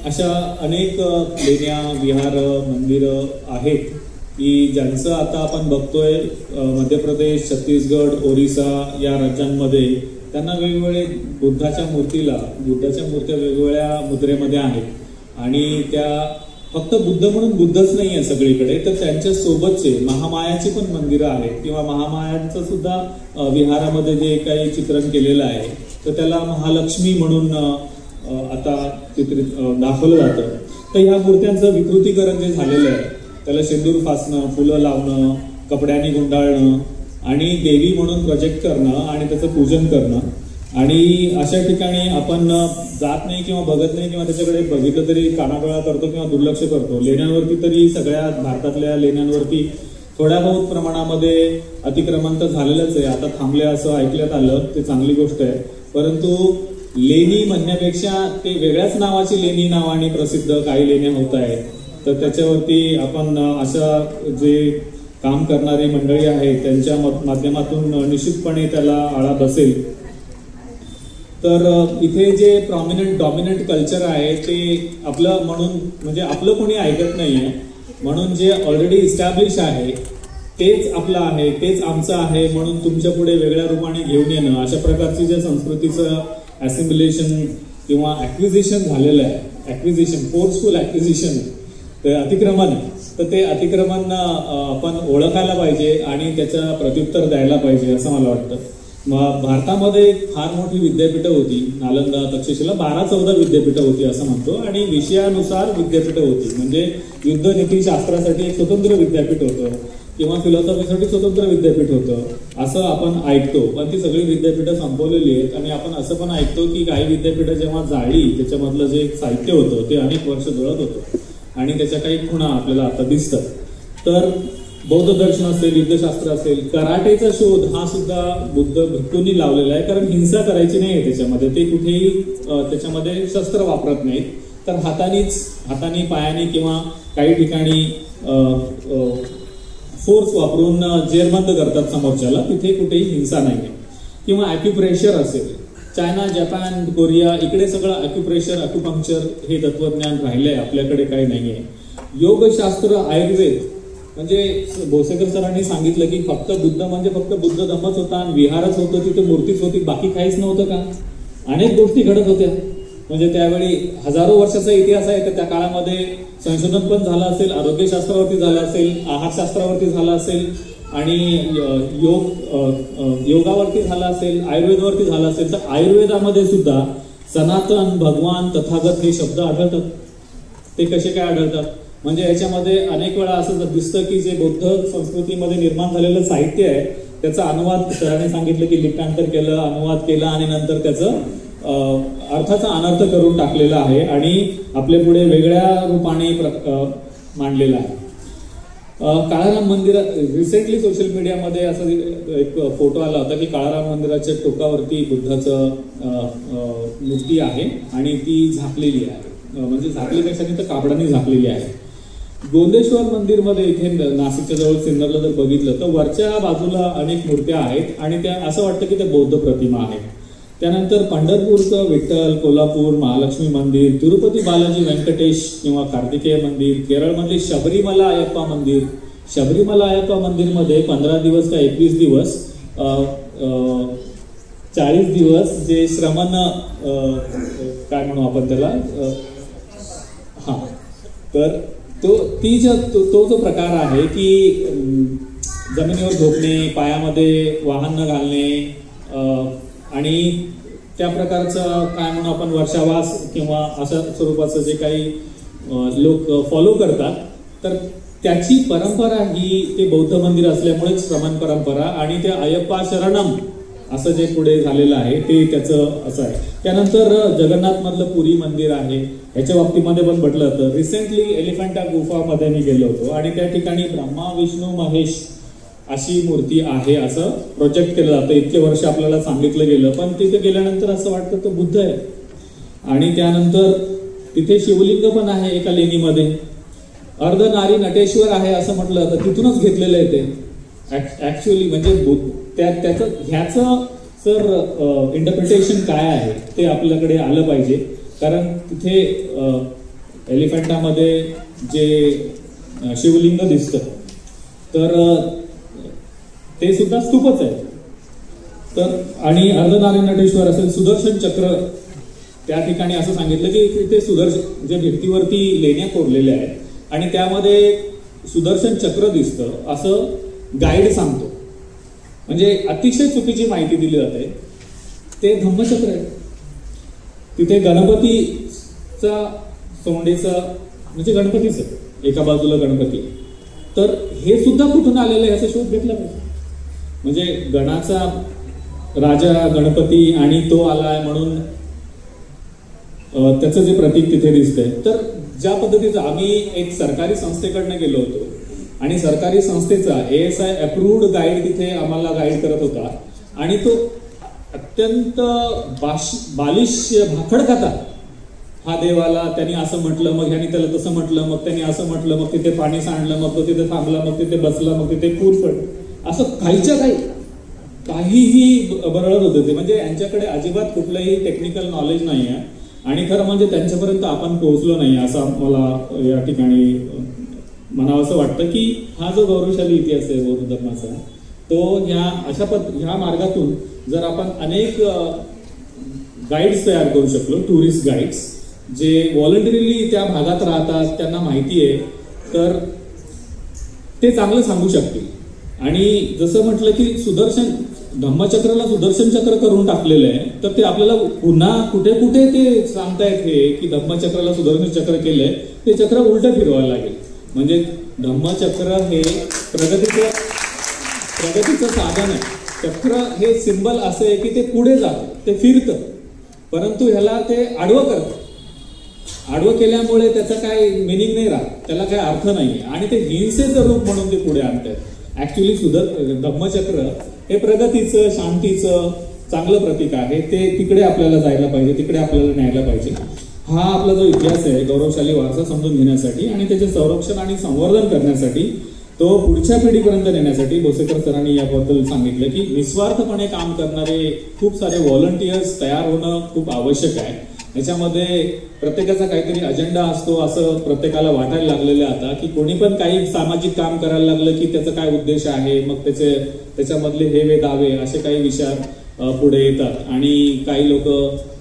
अशा अनेक लेण्या, विहार, मंदिरं आहेत की ज्यांचं आता आपण बघतोय मध्य प्रदेश, छत्तीसगड, ओरिसा या राज्यांमध्ये त्यांना वेगवेगळे बुद्धाच्या मूर्त्या वेगवेगळ्या मुद्रेमध्ये आहेत आणि त्या फक्त बुद्ध म्हणून बुद्धच नाही आहे सगळीकडे, तर त्यांच्या सोबतचे महामायाची पण मंदिरं आहेत किंवा महामायांचं सुद्धा विहारामध्ये जे काही चित्रण केलेलं आहे तर त्याला महालक्ष्मी म्हणून आता चित्रित दाखवलं जातं. तर ह्या मूर्त्यांचं विकृतीकरण जे झालेलं आहे त्याला शेंदूर फासणं, फुलं लावणं, कपड्यांनी गुंडाळणं आणि देवी म्हणून प्रोजेक्ट करणं आणि त्याचं पूजन करणं आणि अशा ठिकाणी आपण जात नाही किंवा बघत नाही किंवा त्याच्याकडे बघितलं तरी कानाडोळा करतो किंवा दुर्लक्ष करतो. लेण्यांवरती तरी सगळ्या भारतातल्या लेण्यांवरती थोड्या बहुत प्रमाणामध्ये अतिक्रमण तर झालेलंच आहे. आता थांबले असं ऐकण्यात आलं, ते चांगली गोष्ट आहे. परंतु लेणी म्हणण्यापेक्षा ते वेगळ्याच नावाची लेणी नावाने प्रसिद्ध काही लेण्या होत आहेत. तर त्याच्यावरती आपण अशा जे काम करणारी मंडळी आहेत त्यांच्या माध्यमातून निश्चितपणे त्याला आळा बसेल. तर इथे जे डॉमिनंट कल्चर आहे ते आपलं म्हणून म्हणजे आपलं कोणी ऐकत नाहीये म्हणून जे ऑलरेडी इस्टॅब्लिश आहे तेच आपलं आहे, तेच आमचं आहे म्हणून तुमच्या पुढे वेगळ्या रूपाने घेऊन येणं, अशा प्रकारची ज्या संस्कृतीचं ॲसिम्युलेशन किंवा ॲक्विजिशन झालेलं आहे, फोर्सफुल ॲक्विजिशन, ते अतिक्रमण आहे. तर ते अतिक्रमण आपण ओळखायला पाहिजे आणि त्याचं प्रत्युत्तर द्यायला पाहिजे असं मला वाटतं. भारतामध्ये फार मोठी विद्यापीठं होती, नालंदा, तक्षशिला 12-14 विद्यापीठं होती असं म्हणतो आणि विषयानुसार विद्यापीठं होती. म्हणजे युद्ध नीतीशास्त्रासाठी एक स्वतंत्र विद्यापीठ होतं किंवा फिलॉसॉफीसाठी स्वतंत्र विद्यापीठ होतं असं आपण ऐकतो. पण ती सगळी विद्यापीठं संपवलेली आहेत आणि आपण असं पण ऐकतो की काही विद्यापीठं जेव्हा जाळली त्याच्यामधलं जे साहित्य होतं ते अनेक वर्ष जळत होतं आणि त्याच्या काही खुणा आपल्याला आता दिसतात. तर बौद्ध दर्शन असेल, युद्धशास्त्र असेल, कराटेचा शोध हा सुद्धा बुद्ध भिक्खूंनी लावलेला आहे. कारण हिंसा करायची नाही त्याच्यामध्ये, ते कुठेही त्याच्यामध्ये शस्त्र वापरत नाहीत, तर हाताने पायाने किंवा काही ठिकाणी फोर्स वापरून जेरबंद करतात समोरच्याला, तिथे कुठेही हिंसा नाही आहे. किंवा ॲक्युप्रेशर असेल, चायना, जपान, कोरिया इकडे सगळं ॲक्युपंक्चर हे तत्वज्ञान राहिलंय, आपल्याकडे काही नाही आहे. योगशास्त्र, आयुर्वेद, म्हणजे भोसेकर सरांनी सांगितलं की फक्त बुद्ध म्हणजे फक्त बुद्ध धम्मच होता आणि विहारच होतं, तिथे मूर्तीच होती, बाकी काहीच नव्हतं का? अनेक गोष्टी घडत होत्या. म्हणजे त्यावेळी हजारो वर्षाचा इतिहास आहे, तर त्या काळामध्ये संशोधन पण झालं असेल, आरोग्यशास्त्रावरती झालं असेल, आहारशास्त्रावरती झालं असेल आणि योगावरती झालं असेल, आयुर्वेदावरती झालं असेल. तर आयुर्वेदामध्ये सुद्धा सनातन, भगवान, तथागत हे शब्द आढळतात. ते कसे काय आढळतात? म्हणजे याच्यामध्ये अनेक वेळा असं दिसतं की जे बौद्ध संस्कृतीमध्ये निर्माण झालेलं साहित्य आहे त्याचा अनुवाद सरांनी सांगितलं की लिप्तांतर केलं, अनुवाद केला आणि नंतर त्याचं अर्थाचा अनर्थ करून टाकलेला आहे आणि आपल्या पुढे वेगळ्या रूपाने मांडलेला आहे. काळाराम मंदिर, रिसेंटली सोशल मीडियामध्ये असं एक फोटो आला होता की काळाराम मंदिराच्या टोकावरती बुद्धाचं मूर्ती आहे आणि ती झाकलेली आहे, म्हणजे झाकलेपेक्षा नाही तर कापडाने झाकलेली आहे. गोंदेश्वर मंदिरमध्ये इथे नाशिकच्या जवळ सिन्नरला जर बघितलं तर वरच्या बाजूला अनेक मूर्त्या आहेत आणि त्या असं वाटतं की त्या बौद्ध प्रतिमा आहेत. त्यानंतर पंढरपूरचं विठ्ठल, कोल्हापूर महालक्ष्मी मंदिर, तिरुपती बालाजी व्यंकटेश किंवा कार्तिकेय मंदिर, केरळमधले शबरीमला अयप्पा मंदिर. शबरीमला अयप्पा मंदिरमध्ये 15 दिवस का 21 दिवस 40 दिवस जे श्रमण काय म्हणू आपण त्याला, हा, तर तो जो प्रकार आहे की जमिनीवर झोपणे, पायामध्ये वाहन न घालणे आणि त्या प्रकारचं काय म्हणू आपण वर्षावास किंवा अशा स्वरूपाचं जे काही लोक फॉलो करतात, तर त्याची परंपरा ही ते बौद्ध मंदिर असल्यामुळे श्रमण परंपरा आणि त्या अयप्पा शरणम असं जे पुढे झालेलं आहे ते त्याचं असं आहे. त्यानंतर जगन्नाथ मधलं पुरी मंदिर आहे, ह्याच्या बाबतीमध्ये पण म्हटलं तर रिसेंटली एलिफंटा गुफामध्ये मी गेलो होतो आणि त्या ठिकाणी ब्रह्मा, विष्णू, महेश अशी मूर्ती आहे असं प्रोजेक्ट केलं जातं. इतके वर्ष आपल्याला सांगितलं गेलं, पण तिथे गेल्यानंतर असं वाटतं तो बुद्ध आहे. आणि त्यानंतर तिथे शिवलिंग पण आहे एका लेणीमध्ये. अर्धनारी नटेश्वर आहे असं म्हटलं तर तिथूनच घेतलेलं आहे ते ऍक्च्युअली. म्हणजे त्याचं ह्याचं सर इंटरप्रिटेशन काय आहे ते आपल्याकडे आलं पाहिजे. कारण तिथे एलिफंटामध्ये जे शिवलिंग दिसतं तर ते सुद्धा स्तूपच आहे. तर आणि अर्धनारी नटेश्वर असेल, सुदर्शन चक्र त्या ठिकाणी असं सांगितलं की तिथे सुदर्शन जे भिंतीवरती लेण्या कोरलेल्या आहेत आणि त्यामध्ये सुदर्शन चक्र दिसतं असं गाईड सांगतो. म्हणजे अतिशय चुकीची माहिती दिली जाते. ते धम्मचक्र आहे. तिथे गणपतीचा सोंडेचा म्हणजे गणपतीचं एका बाजूला गणपती. तर हे सुद्धा कुठून आलेलं आहे याचा शोध घेतला पाहिजे. म्हणजे गणाचा राजा गणपती आणि तो आलाय म्हणून त्याचं जे प्रतीक तिथे दिसतंय. तर ज्या पद्धतीचं आम्ही एक सरकारी संस्थेकडनं गेलो होतो आणि सरकारी संस्थेचा ASI अप्रूव्ड गाईड तिथे आम्हाला गाईड करत होता आणि तो अत्यंत बालिश भाखड कथा. हा देवाला त्यांनी असं म्हटलं, मग ह्यानी त्याला तसं म्हटलं, मग त्यांनी असं म्हटलं, मग तिथे पाणी सांडलं, मग तो तिथे थांबला, मग तिथे बसला, मग तिथे पूर पडलं, असं काहीच्या काहीही बरळत होतं ते. म्हणजे यांच्याकडे अजिबात कुठलंही टेक्निकल नॉलेज नाही आहे आणि खरं म्हणजे त्यांच्यापर्यंत आपण पोहोचलो नाही असं मला या ठिकाणी म्हणावं असं वाटतं. की हा जो गौरवशाली इतिहास आहे बौद्ध धर्माचा तो ह्या मार्गातून जर आपण अनेक गाईड्स तयार करू शकलो, टुरिस्ट गाईड्स जे व्हॉलंटरीली त्या भागात राहतात, त्यांना माहिती आहे, तर ते चांगलं सांगू शकतील. आणि जसं म्हटलं की धम्मचक्राला सुदर्शन चक्र करून टाकलेलं आहे, तर ते आपल्याला पुन्हा कुठे कुठे ते सांगतायत हे की धम्मचक्राला सुदर्शन चक्र केलंय, ते चक्र उलट फिरवायला लागेल. म्हणजे धम्मचक्र हे प्रगतीचं साधन आहे. चक्र हे सिंबल असं आहे की ते पुढे जातं, ते फिरतं, परंतु ह्याला ते आडवं करतं. आडवं केल्यामुळे त्याचा काय मिनिंग नाही राहत, त्याला काय अर्थ नाहीये आणि ते हिंसेचं रूप म्हणून ते पुढे आणतात. ऍक्च्युली धम्मचक्र हे प्रगतीचं, शांतीचं चांगलं प्रतीक आहे. ते तिकडे आपल्याला जायला पाहिजे, तिकडे आपल्याला न्यायला पाहिजे. हा आपला जो इतिहास आहे गौरवशाली वारसा समजून घेण्यासाठी आणि त्याचे संरक्षण आणि संवर्धन करण्यासाठी, तो पुढच्या पिढीपर्यंत नेण्यासाठी भोसेकर सरांनी याबद्दल सांगितलं की निस्वार्थपणे काम करणारे खूप सारे व्हॉलंटियर्स तयार होणं खूप आवश्यक आहे. याच्यामध्ये प्रत्येकाचा काहीतरी अजेंडा असतो असं प्रत्येकाला वाटायला लागलेलं आता, की कोणी पण काही सामाजिक काम करायला लागलं की त्याचा काय उद्देश आहे, मग त्याच्यामधले हेवे दावे असे काही विचार पुढे येतात. आणि काही लोक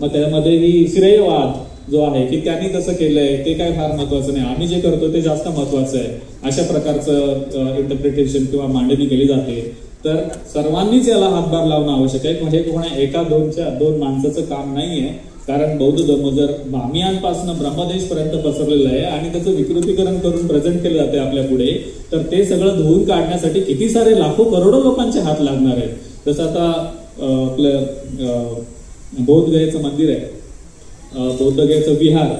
मग त्यामध्येही श्रेयवाद जो आहे की त्यांनी कसं केलंय ते काय फार महत्वाचं नाही, आम्ही जे करतो ते जास्त महत्वाचं आहे, अशा प्रकारचं इंटरप्रिटेशन किंवा मांडणी केली जाते. तर सर्वांनीच याला हातभार लावणं आवश्यक आहे. हे कोणा एका दोन माणसाचं काम नाहीये. कारण बौद्ध धर्म जर बामियांपासून ब्रह्मदेश पर्यंत पसरलेलं आहे आणि त्याचं विकृतीकरण करून प्रेझेंट केलं जाते आपल्या पुढे, तर ते सगळं धुवून काढण्यासाठी किती सारे लाखो करोडो लोकांचे हात लागणार आहेत. जसं आता आपलं बौद्धगयेचं मंदिर आहे, बौद्धगयेचं विहार,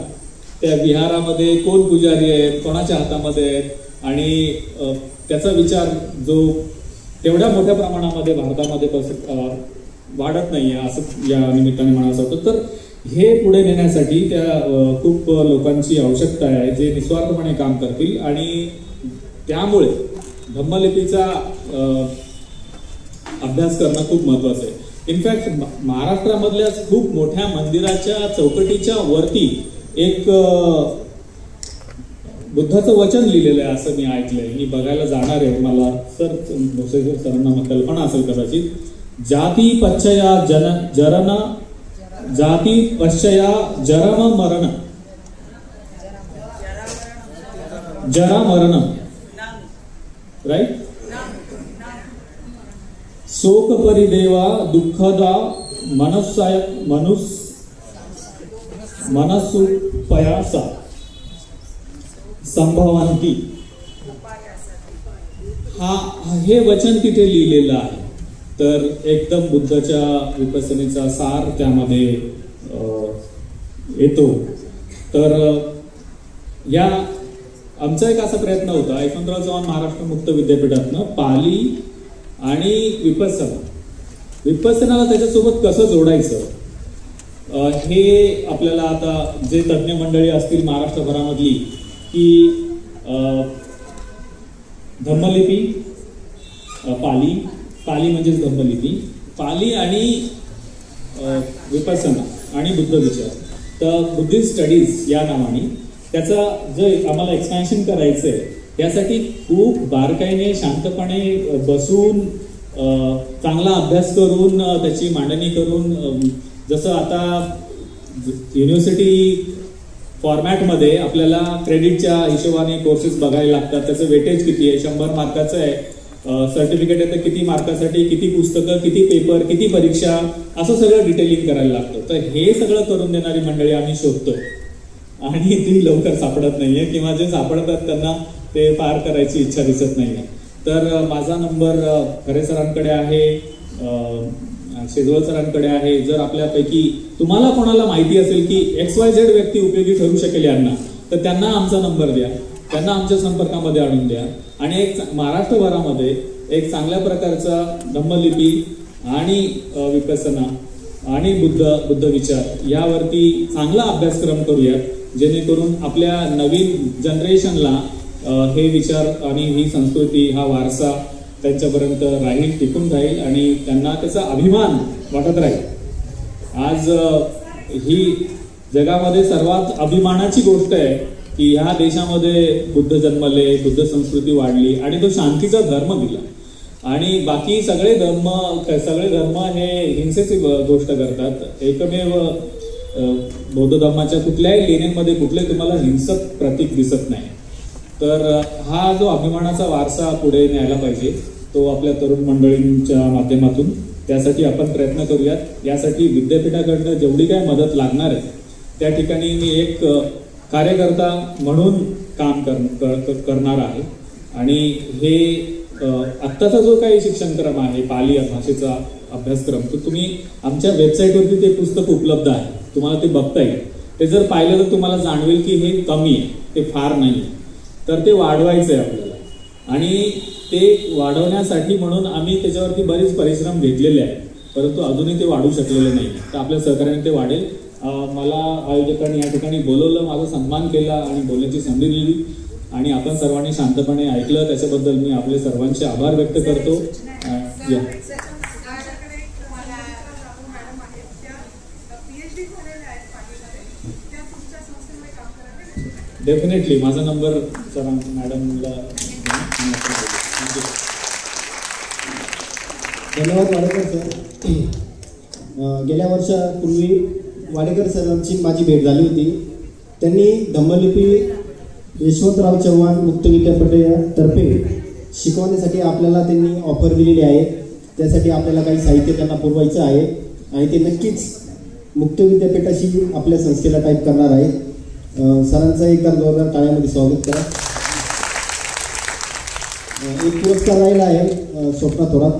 त्या विहारामध्ये कोण पुजारी आहेत, कोणाच्या हातामध्ये आहेत आणि त्याचा विचार जो तेवढ्या मोठ्या प्रमाणामध्ये भारतामध्ये वाढत नाहीये असं या निमित्ताने म्हणायचं होतं. तर हे पुढे नेण्यासाठी त्या खूप लोकांची आवश्यकता आहे जे निस्वार्थपणे काम करतील आणि त्यामुळे धम्मलिपीचा अभ्यास करणं खूप महत्वाचं आहे. इनफॅक्ट महाराष्ट्रामधल्या खूप मोठ्या मंदिराच्या चौकटीच्या वरती एक बुद्धाचं वचन लिहिलेलं आहे असं मी ऐकलंय. मी बघायला जाणार आहे. मला भोसेकर सरांना कल्पना असेल कदाचित. जाती पश्चया जरम मरण जरा मरण राईट. शोक परिदेवा दुःखदा मनसुपयासा संभवांती. हे वचन तिथे लिहिलेलं आहे. तर एकदम बुद्धाच्या विपसनेचा सार त्यामध्ये येतो. तर आमचा एक असा प्रयत्न होता यशवंतराव चव्हाण महाराष्ट्र मुक्त विद्यापीठातनं पाली आणि विपස්සनाला त्याच्यासोबत कसं जोडायचं हे आपल्याला आता जे तज्ज्ञ मंडळी असतील महाराष्ट्रभरामधली की धम्मलिपी, पाली म्हणजेच धम्मलिपी, पाली आणि विपස්සना आणि बुद्ध विचार, तर बुद्धिस्ट स्टडीज या नावाने त्याचा जे आम्हाला एक्सपॅन्शन करायचं आहे त्यासाठी खूप बारकाईने शांतपणे बसून चांगला अभ्यास करून त्याची मांडणी करून, जसं आता युनिव्हर्सिटी फॉर्मॅटमध्ये आपल्याला क्रेडिटच्या हिशोबाने कोर्सेस बघायला लागतात, त्याचं वेटेज किती आहे, 100 मार्काचं आहे, सर्टिफिकेट येतं किती मार्कासाठी, किती पुस्तकं, किती पेपर, किती परीक्षा, असं सगळं डिटेलिंग करायला लागतं. तर हे सगळं करून देणारी मंडळी आम्ही शोधतोय आणि ती लवकर सापडत नाहीये किंवा जे सापडतात त्यांना ते पार करायची इच्छा दिसत नाहीये. तर माझा नंबर खरे सरांकडे आहे, शेजवळ सरांकडे आहे. जर आपल्यापैकी तुम्हाला कोणाला माहिती असेल की XYZ व्यक्ती उपयोगी ठरू शकेल यांना, तर त्यांना आमचा नंबर द्या, त्यांना आमच्या संपर्कामध्ये आणून द्या आणि एक महाराष्ट्रभरामध्ये एक चांगल्या प्रकारचा धम्मलिपी आणि विपස්සना आणि बुद्ध विचार यावरती चांगला अभ्यासक्रम करूयात, जेणेकरून आपल्या नवीन जनरेशनला हे विचार आणि ही संस्कृती, हा वारसा त्यांच्यापर्यंत राहील, टिकून राहील आणि त्यांना त्याचा अभिमान वाटत राहील. आज ही जगामध्ये सर्वात अभिमानाची गोष्ट आहे की ह्या देशामध्ये बुद्ध जन्मले, बुद्ध संस्कृती वाढली आणि तो शांतीचा धर्म दिला. आणि बाकी सगळे धर्म हे हिंसेची गोष्ट करतात. एकमेव बौद्ध धर्माच्या कुठल्याही लेण्यांमध्ये कुठले तुम्हाला हिंसक प्रतीक दिसत नाही. तर हा जो अभिमानाचा वारसा पुढे न्यायला पाहिजे तो आपल्या तरुण मंडळींच्या माध्यमातून, त्यासाठी आपण प्रयत्न करूयात. यासाठी विद्यापीठाकडनं जेवढी काय मदत लागणार आहे त्या ठिकाणी मी एक कार्यकर्ता म्हणून काम करणार आहे. आणि हे आत्ताचा जो काही शिक्षणक्रम आहे पाली भाषेचा अभ्यासक्रम, तो तुम्ही आमच्या वेबसाईटवरती ते पुस्तक उपलब्ध आहे, तुम्हाला ते बघता येईल. ते जर पाहिलं तर तुम्हाला जाणवेल की हे कमी आहे, ते फार नाही आहे. तर ते वाढवायचं आहे आपल्याला आणि ते वाढवण्यासाठी म्हणून आम्ही त्याच्यावरती बरेच परिश्रम घेतलेले आहेत, परंतु अजूनही ते वाढू शकलेले नाही. तर आपल्या सहकार्याने ते वाढेल. मला आयोजकांनी या ठिकाणी बोलवलं, माझा सन्मान केला आणि बोलण्याची संधी दिली आणि आपण सर्वांनी शांतपणे ऐकलं, त्याच्याबद्दल मी आपले सर्वांचे आभार व्यक्त करतो. डेफिनेटली माझा नंबर सर मॅडमला. धन्यवाद वाडेकर सर. गेल्या वर्षापूर्वी वाडेकर सरांची माझी भेट झाली होती. त्यांनी धम्मलिपी यशवंतराव चव्हाण मुक्त विद्यापीठातर्फे शिकवण्यासाठी आपल्याला त्यांनी ऑफर दिलेली आहे. त्यासाठी आपल्याला काही साहित्य त्यांना पुरवायचं आहे आणि ते नक्कीच मुक्त विद्यापीठाशी आपल्या संस्थेला टाईप करणार आहे. सरांचं एकदा जोरदार टाळ्यामध्ये स्वागत करा. एक पुरस्कार राहिला आहे स्वप्ना थोरात.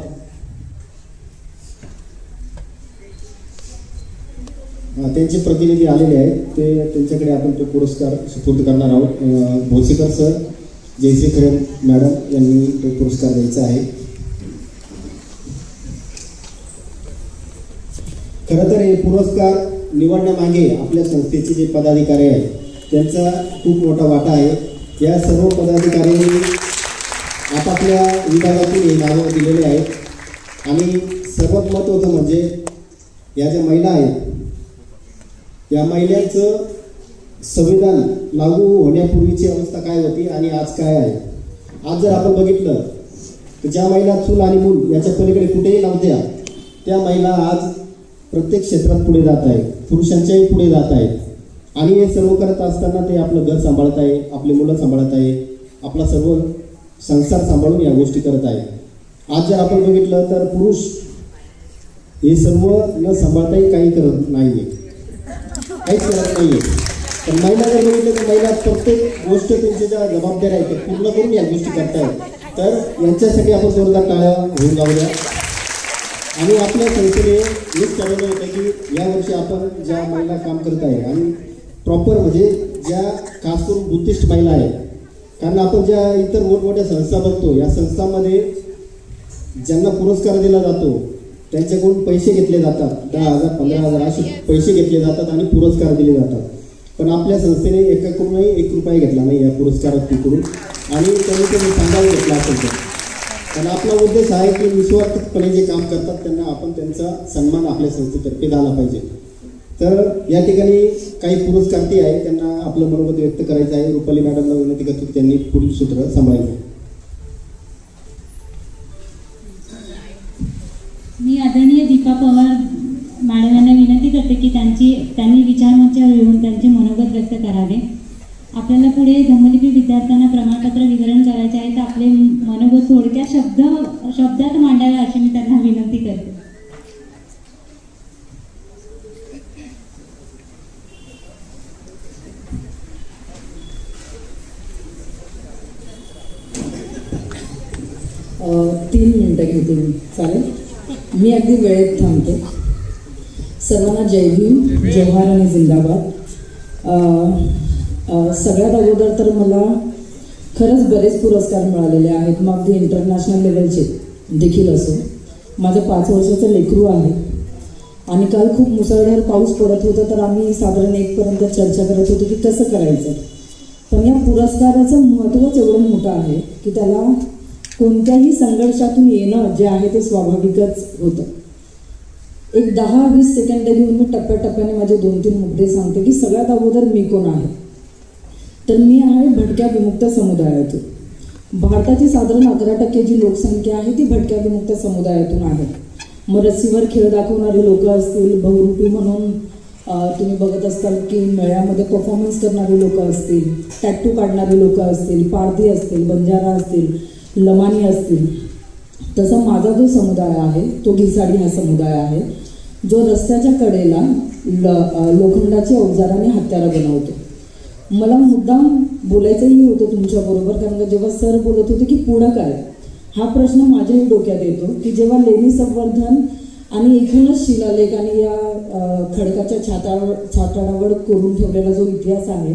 त्यांचे प्रतिनिधी आलेले आहेत, ते त्यांच्याकडे आपण तो पुरस्कार सुपूर्द करणार आहोत. भोसेकर सर, जयशेखर मॅडम यांनी तो पुरस्कार द्यायचा आहे. खरं तर हे पुरस्कार निवडण्यामागे आपल्या संस्थेचे जे पदाधिकारी आहेत त्यांचा खूप मोठा वाटा आहे. या सर्व पदाधिकाऱ्यांनी आपापल्या विभागातून हे नावं दिलेले आहेत आणि सर्वात महत्त्वाचं म्हणजे या ज्या महिला आहेत या महिलांचं संविधान लागू होण्यापूर्वीची अवस्था काय होती आणि आज काय आहे. आज जर आपण बघितलं तर ज्या महिला चूल आणि मूल याच्या पलीकडे कुठेही नव्हत्या त्या महिला आज प्रत्येक क्षेत्रात पुढे जात आहेत, पुरुषांच्याही पुढे जात आहेत. आणि हे सर्व करत असताना ते आपलं घर सांभाळत आहे, आपली मुलं सांभाळत आहे, आपला सर्व संसार सांभाळून या गोष्टी करत आहे. आज जर आपण बघितलं तर पुरुष हे सर्व न सांभाळताही काही करत नाहीये, काहीच करत नाहीये. पण महिला जर बघितलं तर महिला प्रत्येक गोष्ट त्यांच्या ज्या जबाबदाऱ्या आहेत त्या पूर्ण करून या गोष्टी करतायत. तर यांच्यासाठी आपण जोरदार टाळ्या होऊन जाऊया. आणि आपल्या संस्थेने हेच ठरवलं होतं की यावर्षी आपण ज्या महिला काम करत आहे आणि प्रॉपर म्हणजे ज्या खास करून बुद्धिस्ट महिला आहेत, कारण आपण ज्या इतर मोठमोठ्या संस्था बघतो या संस्थांमध्ये ज्यांना पुरस्कार दिला जातो त्यांच्याकडून पैसे घेतले जातात, 10,000 15,000 असे पैसे घेतले जातात आणि पुरस्कार दिले जातात. पण आपल्या संस्थेने एकाकडूनही 1 रुपया घेतला नाही या पुरस्काराकडून आणि त्यांनी ते सांगायला घेतला असेल तर. पण आपला उद्देश आहे की निस्वार्थपणे जे काम करतात त्यांना आपण त्यांचा सन्मान आपल्या संस्थेतर्फे झाला पाहिजे. तर या ठिकाणी काही पुरस्कार्थी आहे, त्यांना आपलं मनोगत व्यक्त करायचं आहे. रुपाली मॅडमला विनंती करतो त्यांनी पुढील सूत्र सांभाळायचं. मी आदरणीय दीपा पवार मॅडम यांना विनंती करते की त्यांनी विचारमंचावर येऊन त्यांचे मनोगत व्यक्त करावे. आपल्याला पुढे धम्मलिपी विद्यार्थ्यांना प्रमाणपत्र वितरण करायचे आहे, तर आपले मनोगत थोडक्या शब्दात मांडावे अशी मी त्यांना विनंती करते. तीन मिनटं घेते मी, चालेल? मी अगदी वेळेत थांबते. सर्वांना जय भीम, जोहार आणि जिंदाबाद. सगळ्यात अगोदर तर मला खरंच बरेच पुरस्कार मिळालेले आहेत, मग ते इंटरनॅशनल लेवलचे देखील असो. माझं 5 वर्षाचं लेकरू आहे आणि काल खूप मुसळधार पाऊस पडत होता, तर आम्ही साधारण 1 पर्यंत चर्चा करत होतो की कसं करायचं. पण या पुरस्काराचं महत्त्वच एवढं मोठं आहे की त्याला कोणत्याही संघर्षातून येणं जे आहे ते स्वाभाविकच होतं. एक 10-20 सेकंद घेऊन मी टप्प्याटप्प्याने माझे 2-3 मुद्दे सांगते की सगळ्यात अगोदर मी कोण आहे. तर मी आहे भटक्या विमुक्त समुदायातून. भारताची साधारण 11% जी लोकसंख्या आहे ती भटक्या विमुक्त समुदायातून आहे. मग रस्सीवर खेळ दाखवणारे लोक असतील, बहुरूपी म्हणून तुम्ही बघत असताल की मेळ्यामध्ये परफॉर्मन्स करणारी लोक असतील, टॅटू काढणारी लोक असतील, पारधी असतील, बंजारा असतील, लमानी असतील. तसा माझा जो समुदाय आहे तो घिसाडी हा समुदाय आहे, जो रस्त्याच्या कडेला लोखंडाची अवजाराने हत्यारं बनवतो. मला मुद्दाम बोलायचंही होतं तुमच्याबरोबर, कारण जेव्हा सर बोलत होते की पुढं काय, हा प्रश्न माझ्याही डोक्यात येतो की जेव्हा लेणी संवर्धन आणि एकूणच शिलालेख आणि या खडकाच्या छाताडावर कोरून ठेवलेला जो इतिहास आहे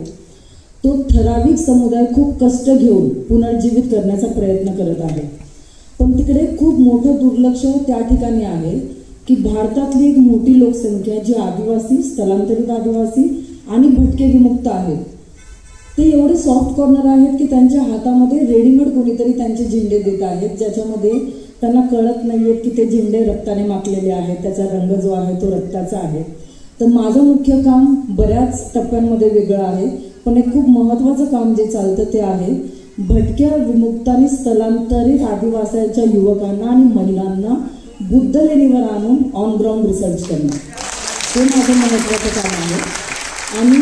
तो ठराविक समुदाय खूप कष्ट घेऊन पुनर्जीवित करण्याचा प्रयत्न करत आहे. पण तिकडे खूप मोठं दुर्लक्ष त्या ठिकाणी आहे की भारतातली एक मोठी लोकसंख्या जी आदिवासी, स्थलांतरित आदिवासी आणि भटके विमुक्त आहेत, ते एवढे सॉफ्ट कॉर्नर आहेत की त्यांच्या हातामध्ये रेडीमेड कोणीतरी त्यांचे झेंडे देत आहेत, ज्याच्यामध्ये त्यांना कळत नाही आहेत की ते झेंडे रक्ताने माखलेले आहेत, त्याचा रंग जो आहे तो रक्ताचा आहे. तर माझं मुख्य काम बऱ्याच टप्प्यांमध्ये वेगळं आहे, पण एक खूप महत्त्वाचं काम जे चालतं ते आहे भटक्या विमुक्त आणि स्थलांतरित आदिवासीच्या युवकांना आणि महिलांना बुद्ध लेणीवर आणून ऑन ग्राउंड रिसर्च करणं. हे माझं महत्त्वाचं काम आहे. आणि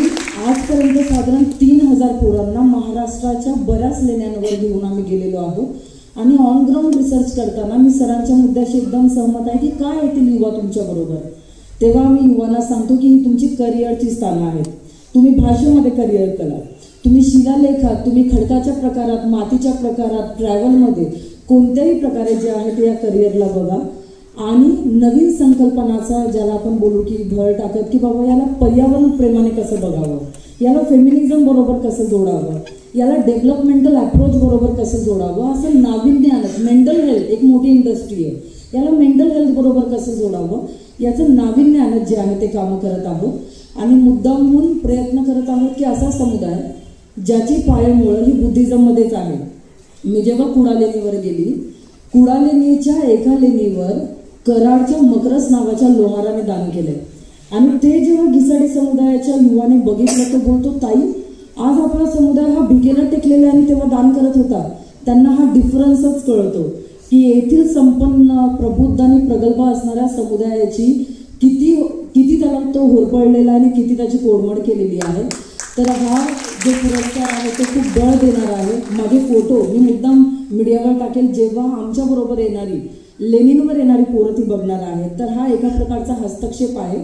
आजपर्यंत साधारण 3,000 पोरांना महाराष्ट्राच्या बऱ्याच लेण्यांवर घेऊन आम्ही गेलेलो आहोत आणि ऑन ग्राउंड रिसर्च करताना मी सरांच्या मुद्द्याशी एकदम सहमत आहे की काय येतील युवा तुमच्याबरोबर. तेव्हा आम्ही युवांना सांगतो की ही तुमची करिअरची स्थानं आहेत. तुम्ही भाषेमध्ये करिअर करा, तुम्ही शिलालेखात, तुम्ही खडकाच्या प्रकारात, मातीच्या प्रकारात, ट्रॅव्हलमध्ये कोणत्याही प्रकारे जे आहे ते या करिअरला बघा. आणि नवीन संकल्पनाचा ज्याला आपण बोलू की भर टाकत की बाबा याला पर्यावरण प्रेमाने कसं बघावं, याला फेमिनिझम बरोबर कसं जोडावं, याला डेव्हलपमेंटल अप्रोच बरोबर कसं जोडावं, असं नाविन्य आणत. मेंटल हेल्थ एक मोठी इंडस्ट्री आहे, याला मेंटल हेल्थ बरोबर कसं जोडावं याचं नाविन्य आणत जे आहे ते कामं करत आहोत. आणि मुद्दामहून प्रयत्न करत आहोत की असा समुदाय ज्याची पायमुळं ही बुद्धिझममध्येच आहे. मी जेव्हा कुडा लेणीवर गेली, कुडा लेणीच्या एका लेणीवर कराडच्या मकरस नावाच्या लोहाराने दान केले आणि ते जेव्हा घिसाडी समुदायाच्या युवाने बघितलं तर बोलतो, ताई आज आपला समुदाय हा भिकेला टेकलेला आणि तेव्हा दान करत होता. त्यांना हा डिफरन्सच कळतो की येथील संपन्न प्रबुद्ध आणि प्रगल्भ असणाऱ्या समुदायाची किती त्याला तो होरपळलेला आणि किती त्याची कोडमड केलेली आहे. तर हा जो पुरस्कार आहे तो खूप बळ देणार आहे. माझे फोटो मी मुद्दाम मीडियावर टाकेल जेव्हा आमच्याबरोबर येणारी लेनिनवर येणारी पोरं ती बघणार आहेत. तर हा एका प्रकारचा हस्तक्षेप आहे.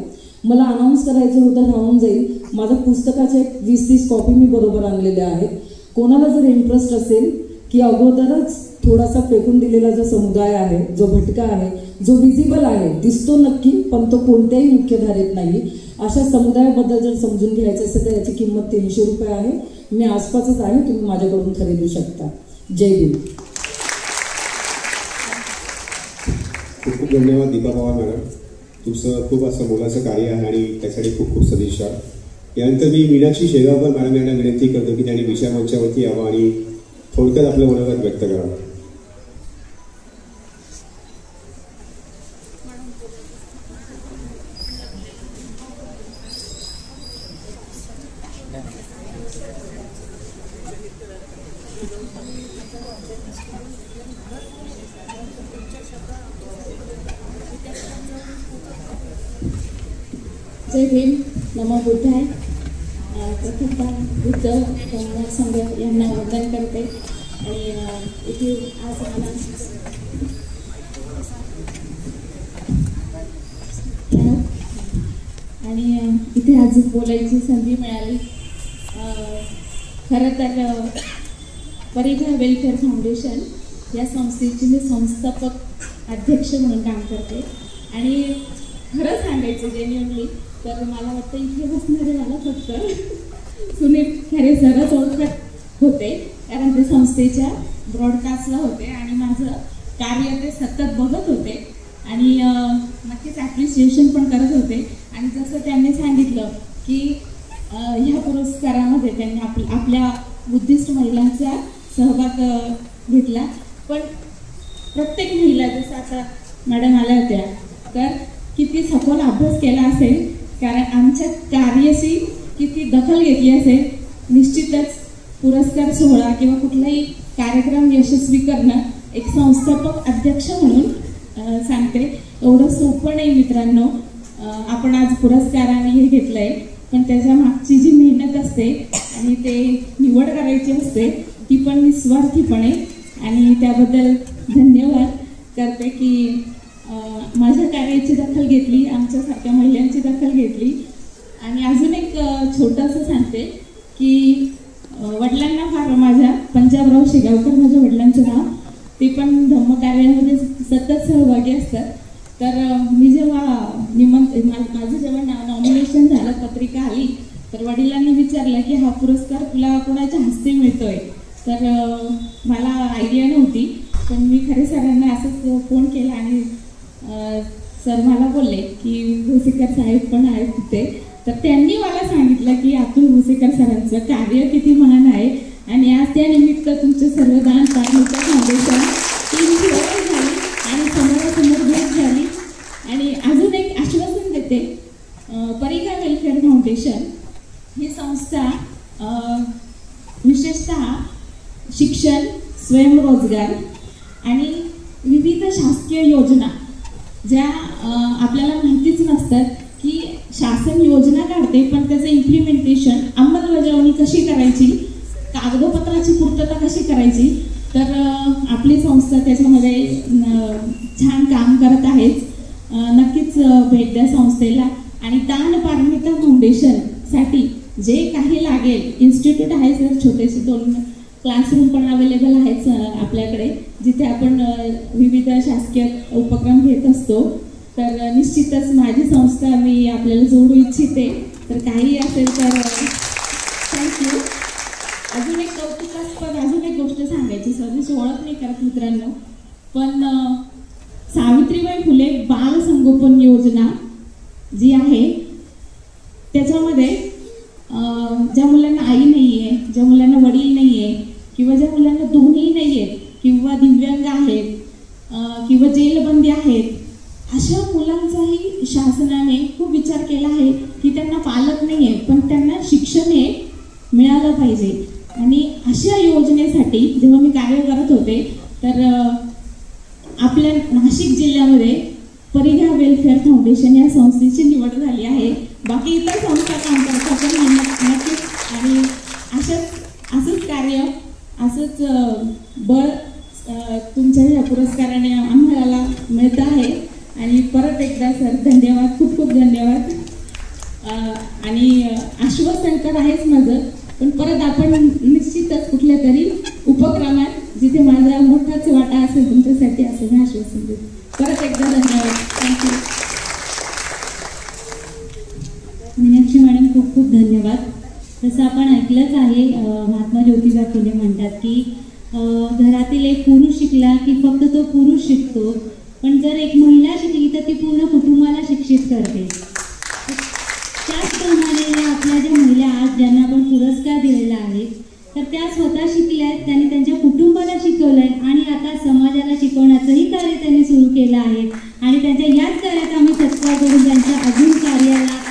मला अनाऊन्स करायचं होतं, राहून जाईल. माझ्या पुस्तकाच्या 20-30 कॉपी मी बरोबर आणलेल्या आहेत. कोणाला जर इंटरेस्ट असेल की अगोदरच थोडासा फेकून दिलेला जो समुदाय आहे, जो भटका आहे, जो विजिबल आहे, दिसतो नक्की पण तो कोणत्याही मुख्यधारेत नाही, अशा समुदायाबद्दल जर समजून घ्यायचं असेल तर याची किंमत 300 रुपये आहे. मी आसपासच आहे, तुम्ही माझ्याकडून खरेदू शकता. जय भीम. खूप खूप धन्यवाद दीपा पवार मॅडम. तुमचं खूप असं मोलाचं कार्य आहे आणि त्यासाठी खूप खूप सदिच्छा. यानंतर मी मीनाक्षी शेगावकर मॅडम यांना विनंती करतो की त्यांनी विषय मंचावरती यावं आणि थोडक्यात आपलं मनोगत व्यक्त करावं. जय भीम, नमो बुद्धाय. प्रथमतः बुद्ध संघ यांना वंदन करते आणि इथे आज मला आणि इथे आज बोलायची संधी मिळाली. खरं तर परिघा वेलफेअर फाउंडेशन या संस्थेची मी संस्थापक अध्यक्ष म्हणून काम करते आणि खरं सांगायचं जेन्युअनली तर मला वाटतं इथे बसणारे मला फक्त सुनील खरे सरच ओळखत होते, कारण ते संस्थेच्या ब्रॉडकास्टला होते आणि माझं कार्य ते सतत बघत होते आणि नक्कीच ॲप्रिशिएशन पण करत होते. आणि जसं त्यांनी सांगितलं की ह्या पुरस्कारामध्ये त्यांनी आपल्या बुद्धिस्ट महिलांचा सहभाग घेतला, पण प्रत्येक महिला जसं आता मॅडम आल्या होत्या तर किती सखोल अभ्यास केला असेल, कारण आमच्या कार्याशी किती दखल घेतली असेल. निश्चितच पुरस्कार सोहळा किंवा कुठलाही कार्यक्रम यशस्वी करणं एक संस्थापक अध्यक्ष म्हणून सांगते एवढं सोपं नाही मित्रांनो. आपण आज पुरस्काराने हे घेतलं आहे, पण त्याच्या मागची जी मेहनत असते आणि ते निवड करायची असते ती पण निस्वार्थीपणे, आणि त्याबद्दल धन्यवाद करते की माझ्या कार्याची दखल घेतली, आमच्यासारख्या महिलांची दखल घेतली. आणि अजून एक छोटंसं सांगते की वडिलांना फार माझ्या पंजाबराव शेगावकर माझ्या वडिलांचं नाव, ते पण धम्मकार्यामध्ये सतत सहभागी असतात. तर मी जेव्हा माझं जेव्हा नॉमिनेशन झालं, पत्रिका आली, तर वडिलांनी विचारलं की हा पुरस्कार तुला कोणाच्या हस्ते मिळतोय. तर मला आयडिया नव्हती, पण मी खरे सरांना असंच फोन केला आणि सर मला बोलले की भोसेकर साहेब पण आहेत तिथे. तर त्यांनी मला सांगितलं की अतुल भोसेकर सरांचं कार्य किती महान आहे आणि आज त्यानिमित्त तुमचे सर्व दान पाठवता फाउंडेशन टीम झाली आणि समोरासमोर भेट झाली. आणि अजून एक आश्वासन देते, परिघा वेलफेअर फाउंडेशन ही संस्था विशेषतः शिक्षण, स्वयंरोजगार आणि विविध शासकीय योजना ज्या आपल्याला माहितीच नसतात की शासन योजना काढते, पण त्याचं इम्प्लिमेंटेशन अंमलबजावणी कशी करायची, कागदपत्राची पूर्तता कशी करायची, तर आपली संस्था त्याच्यामध्ये छान काम करत आहेच. नक्कीच भेट द्या संस्थेला. आणि दानपारमिता फाउंडेशनसाठी जे काही लागेल, इन्स्टिट्यूट आहे सर, छोटेसे 2 क्लासरूम पण अवेलेबल आहेत आपल्याकडे, जिथे आपण विविध शासकीय उपक्रम घेत असतो. तर निश्चितच माझी संस्था मी आपल्याला जोडू इच्छिते. तर काही असेल तर थँक्यू. अजून एक कौतुकास्पद अजून एक गोष्ट सांगायची, स्वतःची ओळख नाही करत मित्रांनो, पण सावित्रीबाई फुले बाल संगोपन योजना जी आहे त्याच्यामध्ये ज्या मुलांना आई नाही आहे, ज्या मुलांना वडील नाही आहे, किंवा ज्या मुलांना दोन्ही नाही आहेत, किंवा दिव्यांग आहेत, किंवा जेलबंदी आहेत, अशा मुलांचाही शासनाने खूप विचार केला आहे की त्यांना पालक नाही आहे पण त्यांना शिक्षण हे मिळालं पाहिजे. आणि अशा योजनेसाठी जेव्हा मी कार्य करत होते तर आपल्या नाशिक जिल्ह्यामध्ये परिघा वेलफेअर फाउंडेशन या संस्थेची निवड झाली आहे. बाकी इतर संस्था काम करतात पण नक्कीच. आणि असंच कार्य, असंच बळ तुमच्या या पुरस्काराने आम्हाला मिळत आहे. आणि परत एकदा सर धन्यवाद, खूप खूप धन्यवाद. आणि आश्वासन तर आहेच माझं, पण परत आपण निश्चितच कुठल्या तरी उपक्रमात जिथे माझा मोठाच वाटा असेल तुमच्यासाठी असं मी आश्वासन देते. परत एकदा धन्यवाद. थँक्यू. मीनाक्षी मॅडम खूप खूप धन्यवाद. जसं आपण ऐकलंच आहे, महात्मा ज्योतिबा फुले म्हणतात की घरातील एक पुरुष शिकला की फक्त तो पुरुष शिकतो, पण जर एक महिला शिकवण्याचंही कार्य त्यांनी सुरू केलं आहे आणि त्यांच्या याच कार्यात आम्ही सत्कार करून त्यांच्या अजून कार्याला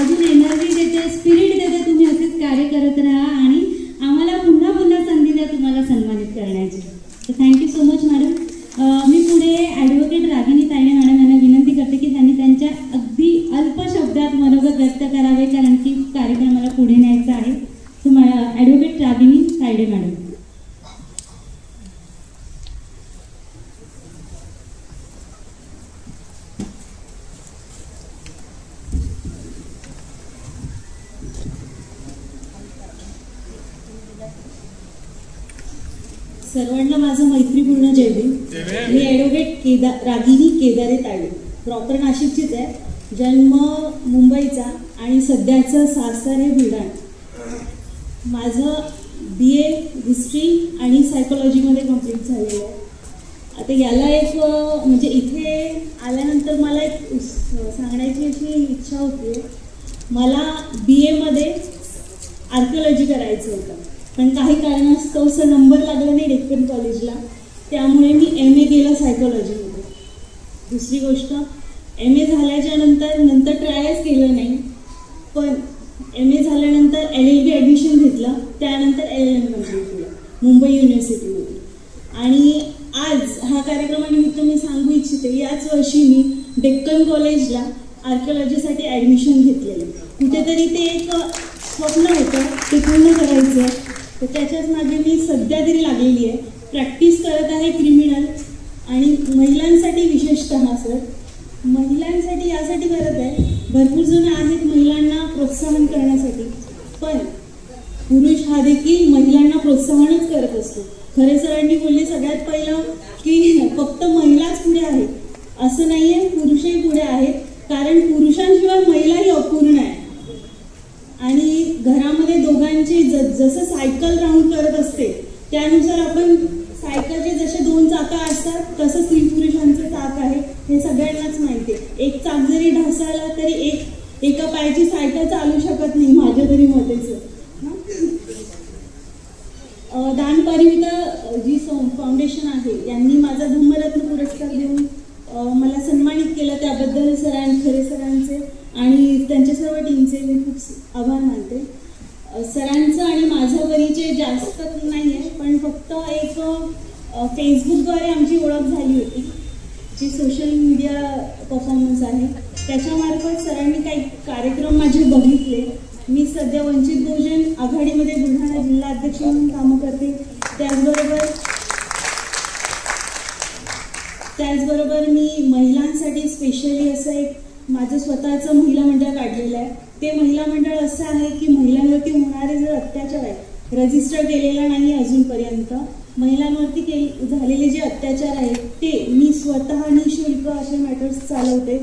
अजून एनर्जी देते, स्पिरिट देते. तुम्ही असेच कार्य करत राहा आणि आम्हाला पुन्हा पुन्हा संधी द्या तुम्हाला सन्मानित करण्याची. तर थँक्यू सो मच मॅडम. मी पुढे ॲडव्होकेट रागिनी तायडे मॅडम यांना विनंती करते की त्यांनी त्यांच्या अगदी अल्प शब्दात मनोगत व्यक्त करावे, कारण की कार्यक्रमाला पुढे न्यायचा आहे. So advocate Ragini Taide madam. सर्वांना माझं मैत्रीपूर्ण जय भीम. मी ॲडव्होकेट रागिनी केदारे तायडे, प्रॉपर नाशिकचीच आहे, जन्म मुंबईचा आणि सध्याचं सासर हे बुलढाणा. माझं BA हिस्ट्री आणि सायकोलॉजीमध्ये कंप्लीट झालेलं आहे. आता याला एक म्हणजे इथे आल्यानंतर मला एक सांगण्याची अशी इच्छा होती. मला BAमध्ये आर्किओलॉजी करायचं होतं, पण काही कारणास्तव असं नंबर लागला नाही डेक्कन कॉलेजला, त्यामुळे मी MA केलं सायकोलॉजीमध्ये. दुसरी गोष्ट, MA झाल्याच्या नंतर ट्रायच केलं नाही, पण MA झाल्यानंतर LLB ॲडमिशन घेतलं, त्यानंतर LLM कंप्लीट केलं मुंबई युनिव्हर्सिटीमध्ये. आणि आज हा कार्यक्रमानिमित्त मी सांगू इच्छिते, याच वर्षी मी डेक्कन कॉलेजला आर्किओलॉजीसाठी ॲडमिशन घेतलेलं. कुठेतरी ते एक स्वप्न होतं, ते पूर्ण करायचं, तर त्याच्याच मागे मी सध्या तरी लागलेली आहे. प्रॅक्टिस करत आहे क्रिमिनल आणि महिलांसाठी विशेषतः. सर, महिलांसाठी यासाठी करत आहे, भरपूर जण आहेत महिलांना प्रोत्साहन करण्यासाठी, पण पुरुष हा देखील महिलांना प्रोत्साहनच करत असतो. खरे सरांनी बोलले सगळ्यात पहिलं की फक्त महिलाच पुढे आहेत असं नाही आहे, पुरुषही पुढे आहेत, कारण पुरुषांशिवाय महिलाही अपूर्ण आहे. आणि घरामध्ये दोघांची जसं सायकल राऊंड करत असते त्यानुसार आपण सायकलचे जसे 2 चाकं असतात तसं स्त्री पुरुषांचं चाक आहे, हे सगळ्यांनाच माहिती आहे. एक चाक जरी ढासळला तरी एका पायाची सायकल चालू शकत नाही, माझ्या तरी मतेच. दान परिमिता जी फाउंडेशन आहे यांनी माझा धम्मरत्न पुरस्कार देऊन मला सन्मानित केलं, त्याबद्दल खरे सरांचे आणि त्यांच्या सर्व टीमचे मी खूप आभार मानते. सरांचं आणि माझा परिचय जास्त नाही आहे, पण फक्त एक फेसबुकद्वारे आमची ओळख झाली होती, जी सोशल मीडिया परफॉर्मन्स आहे, त्याच्यामार्फत सरांनी काही कार्यक्रम माझे बघितले. मी सध्या वंचित बहुजन आघाडीमध्ये बुलढाणा जिल्हा अध्यक्ष म्हणून कामं करते. त्याचबरोबर मी महिलांसाठी स्पेशली असं एक माझं स्वतःचं महिला मंडळ काढलेलं आहे. ते महिला मंडळ असं आहे की महिलांवरती होणारे जर अत्याचार आहे रजिस्टर केलेला नाही अजूनपर्यंत. महिलांवरती झालेले जे अत्याचार आहेत ते मी स्वतः निःशुल्क असे मॅटर्स चालवते.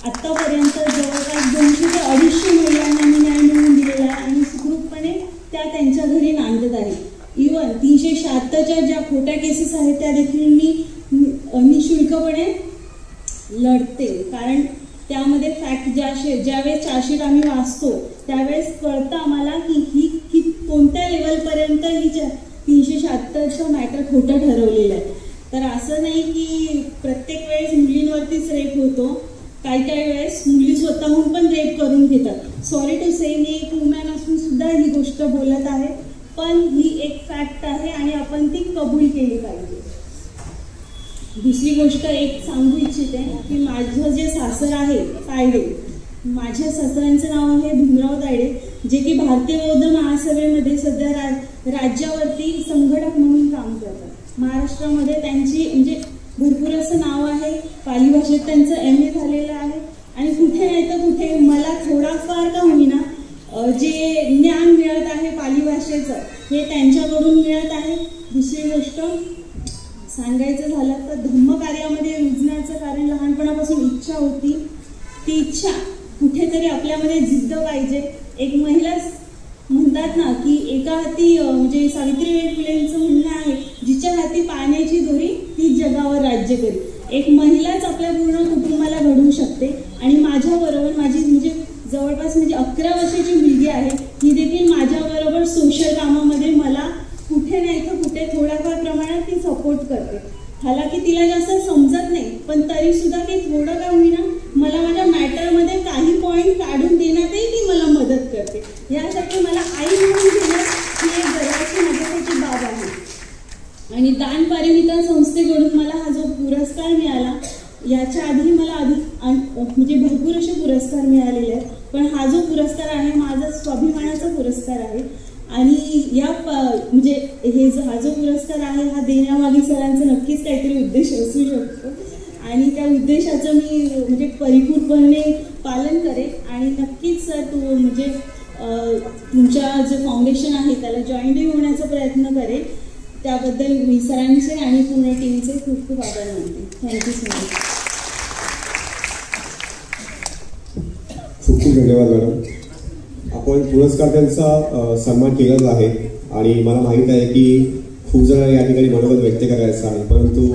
आत्तापर्यंत जवळपास 200 ते 250 महिलांना मी न्याय मिळवून दिलेला आहे आणि सुखरूपपणे त्या त्यांच्या घरी नांदत आहेत. इवन 376च्या ज्या खोट्या केसेस आहेत त्या देखील मी निःशुल्कपणे लढते, कारण त्यामध्ये फॅक्ट ज्यावेळेस चार्जशीट आम्ही वाचतो त्यावेळेस कळतं आम्हाला की कोणत्या लेवलपर्यंत ही 376चं मॅटर खोटं ठरवलेलं आहे. तर असं नाही की प्रत्येक वेळेस मुलींवरतीच रेप होतो, काही वेळेस मुली स्वतःहून पण रेप करून घेतात. सॉरी टू से, मी एक वुमॅन असून सुद्धा ही गोष्ट बोलत आहे, पण ही एक फॅक्ट आहे आणि आपण ती कबूल केली पाहिजे. दुसरी गोष्ट एक सांगू इच्छिते की माझं जे सासर आहे तायडे, माझ्या सासऱ्यांचं नाव आहे भीमराव तायडे, जे की भारतीय बौद्ध महासभेमध्ये सध्या राज्यावरती संघटक म्हणून काम करतात. महाराष्ट्रामध्ये त्यांची म्हणजे भरपूर असं नाव आहे, पाली भाषेत त्यांचं MA झालेलं आहे आणि कुठे नाही तर कुठे मला थोडाफार का होईना जे ज्ञान मिळत आहे पाली भाषेचं हे त्यांच्याकडून मिळत आहे. दुसरी गोष्ट सांगायचं झालं तर धम्मकार्यामध्ये रुजण्याचं कारण लहानपणापासून इच्छा होती. ती इच्छा कुठेतरी आपल्यामध्ये जिद्द पाहिजे. एक महिला म्हणतात ना की एका हाती म्हणजे सावित्रीबाई फुलेंचं म्हणणं आहे, जिच्या हाती पाण्याची दोरी ती जगावर राज्य करी. एक महिलाच आपल्या पूर्ण कुटुंबाला घडवू शकते आणि माझ्याबरोबर माझी म्हणजे जवळपास 11 वर्षाची मुलगी आहे, ही देखील माझ्याबरोबर सोशल कामामध्ये मला कुठे नाही तर कुठे थोड्याफार प्रमाणात ती सपोर्ट करते. हालाकी तिला जास्त समजत नाही, पण तरी सुद्धा ती थोडं का होईना मला माझ्या मॅटरमध्ये काही पॉईंट काढून देण्यातही ती मला मदत करते. यासाठी मला आई म्हणून घेण्यात ही एक गर्वाची माझ्यासाठी बाब आहे. आणि दान परिमिता संस्थेकडून मला हा जो पुरस्कार मिळाला, याच्या आधी मला म्हणजे भरपूर असे पुरस्कार मिळालेले आहेत, पण हा जो पुरस्कार आहे माझा स्वाभिमानाचा पुरस्कार आहे. आणि या म्हणजे हा जो पुरस्कार आहे हा देण्यामागे सरांचा नक्कीच काहीतरी उद्देश असू शकतो आणि त्या उद्देशाचं मी म्हणजे परिपूर्णपणे पालन करेन. आणि नक्कीच सर म्हणजे तुमच्या जे फाउंडेशन आहे त्याला जॉईनही होण्याचा प्रयत्न करेन. त्याबद्दल मी सरांचे आणि पूर्ण टीमचे खूप खूप आभार मानते. Thank you so much. खूप खूप धन्यवाद मॅडम. आपण पुरस्कर्त्यांचा सन्मान केलाच आहे आणि मला माहीत आहे की खूप जण या ठिकाणी मनोगत व्यक्त करायचं आहे, परंतु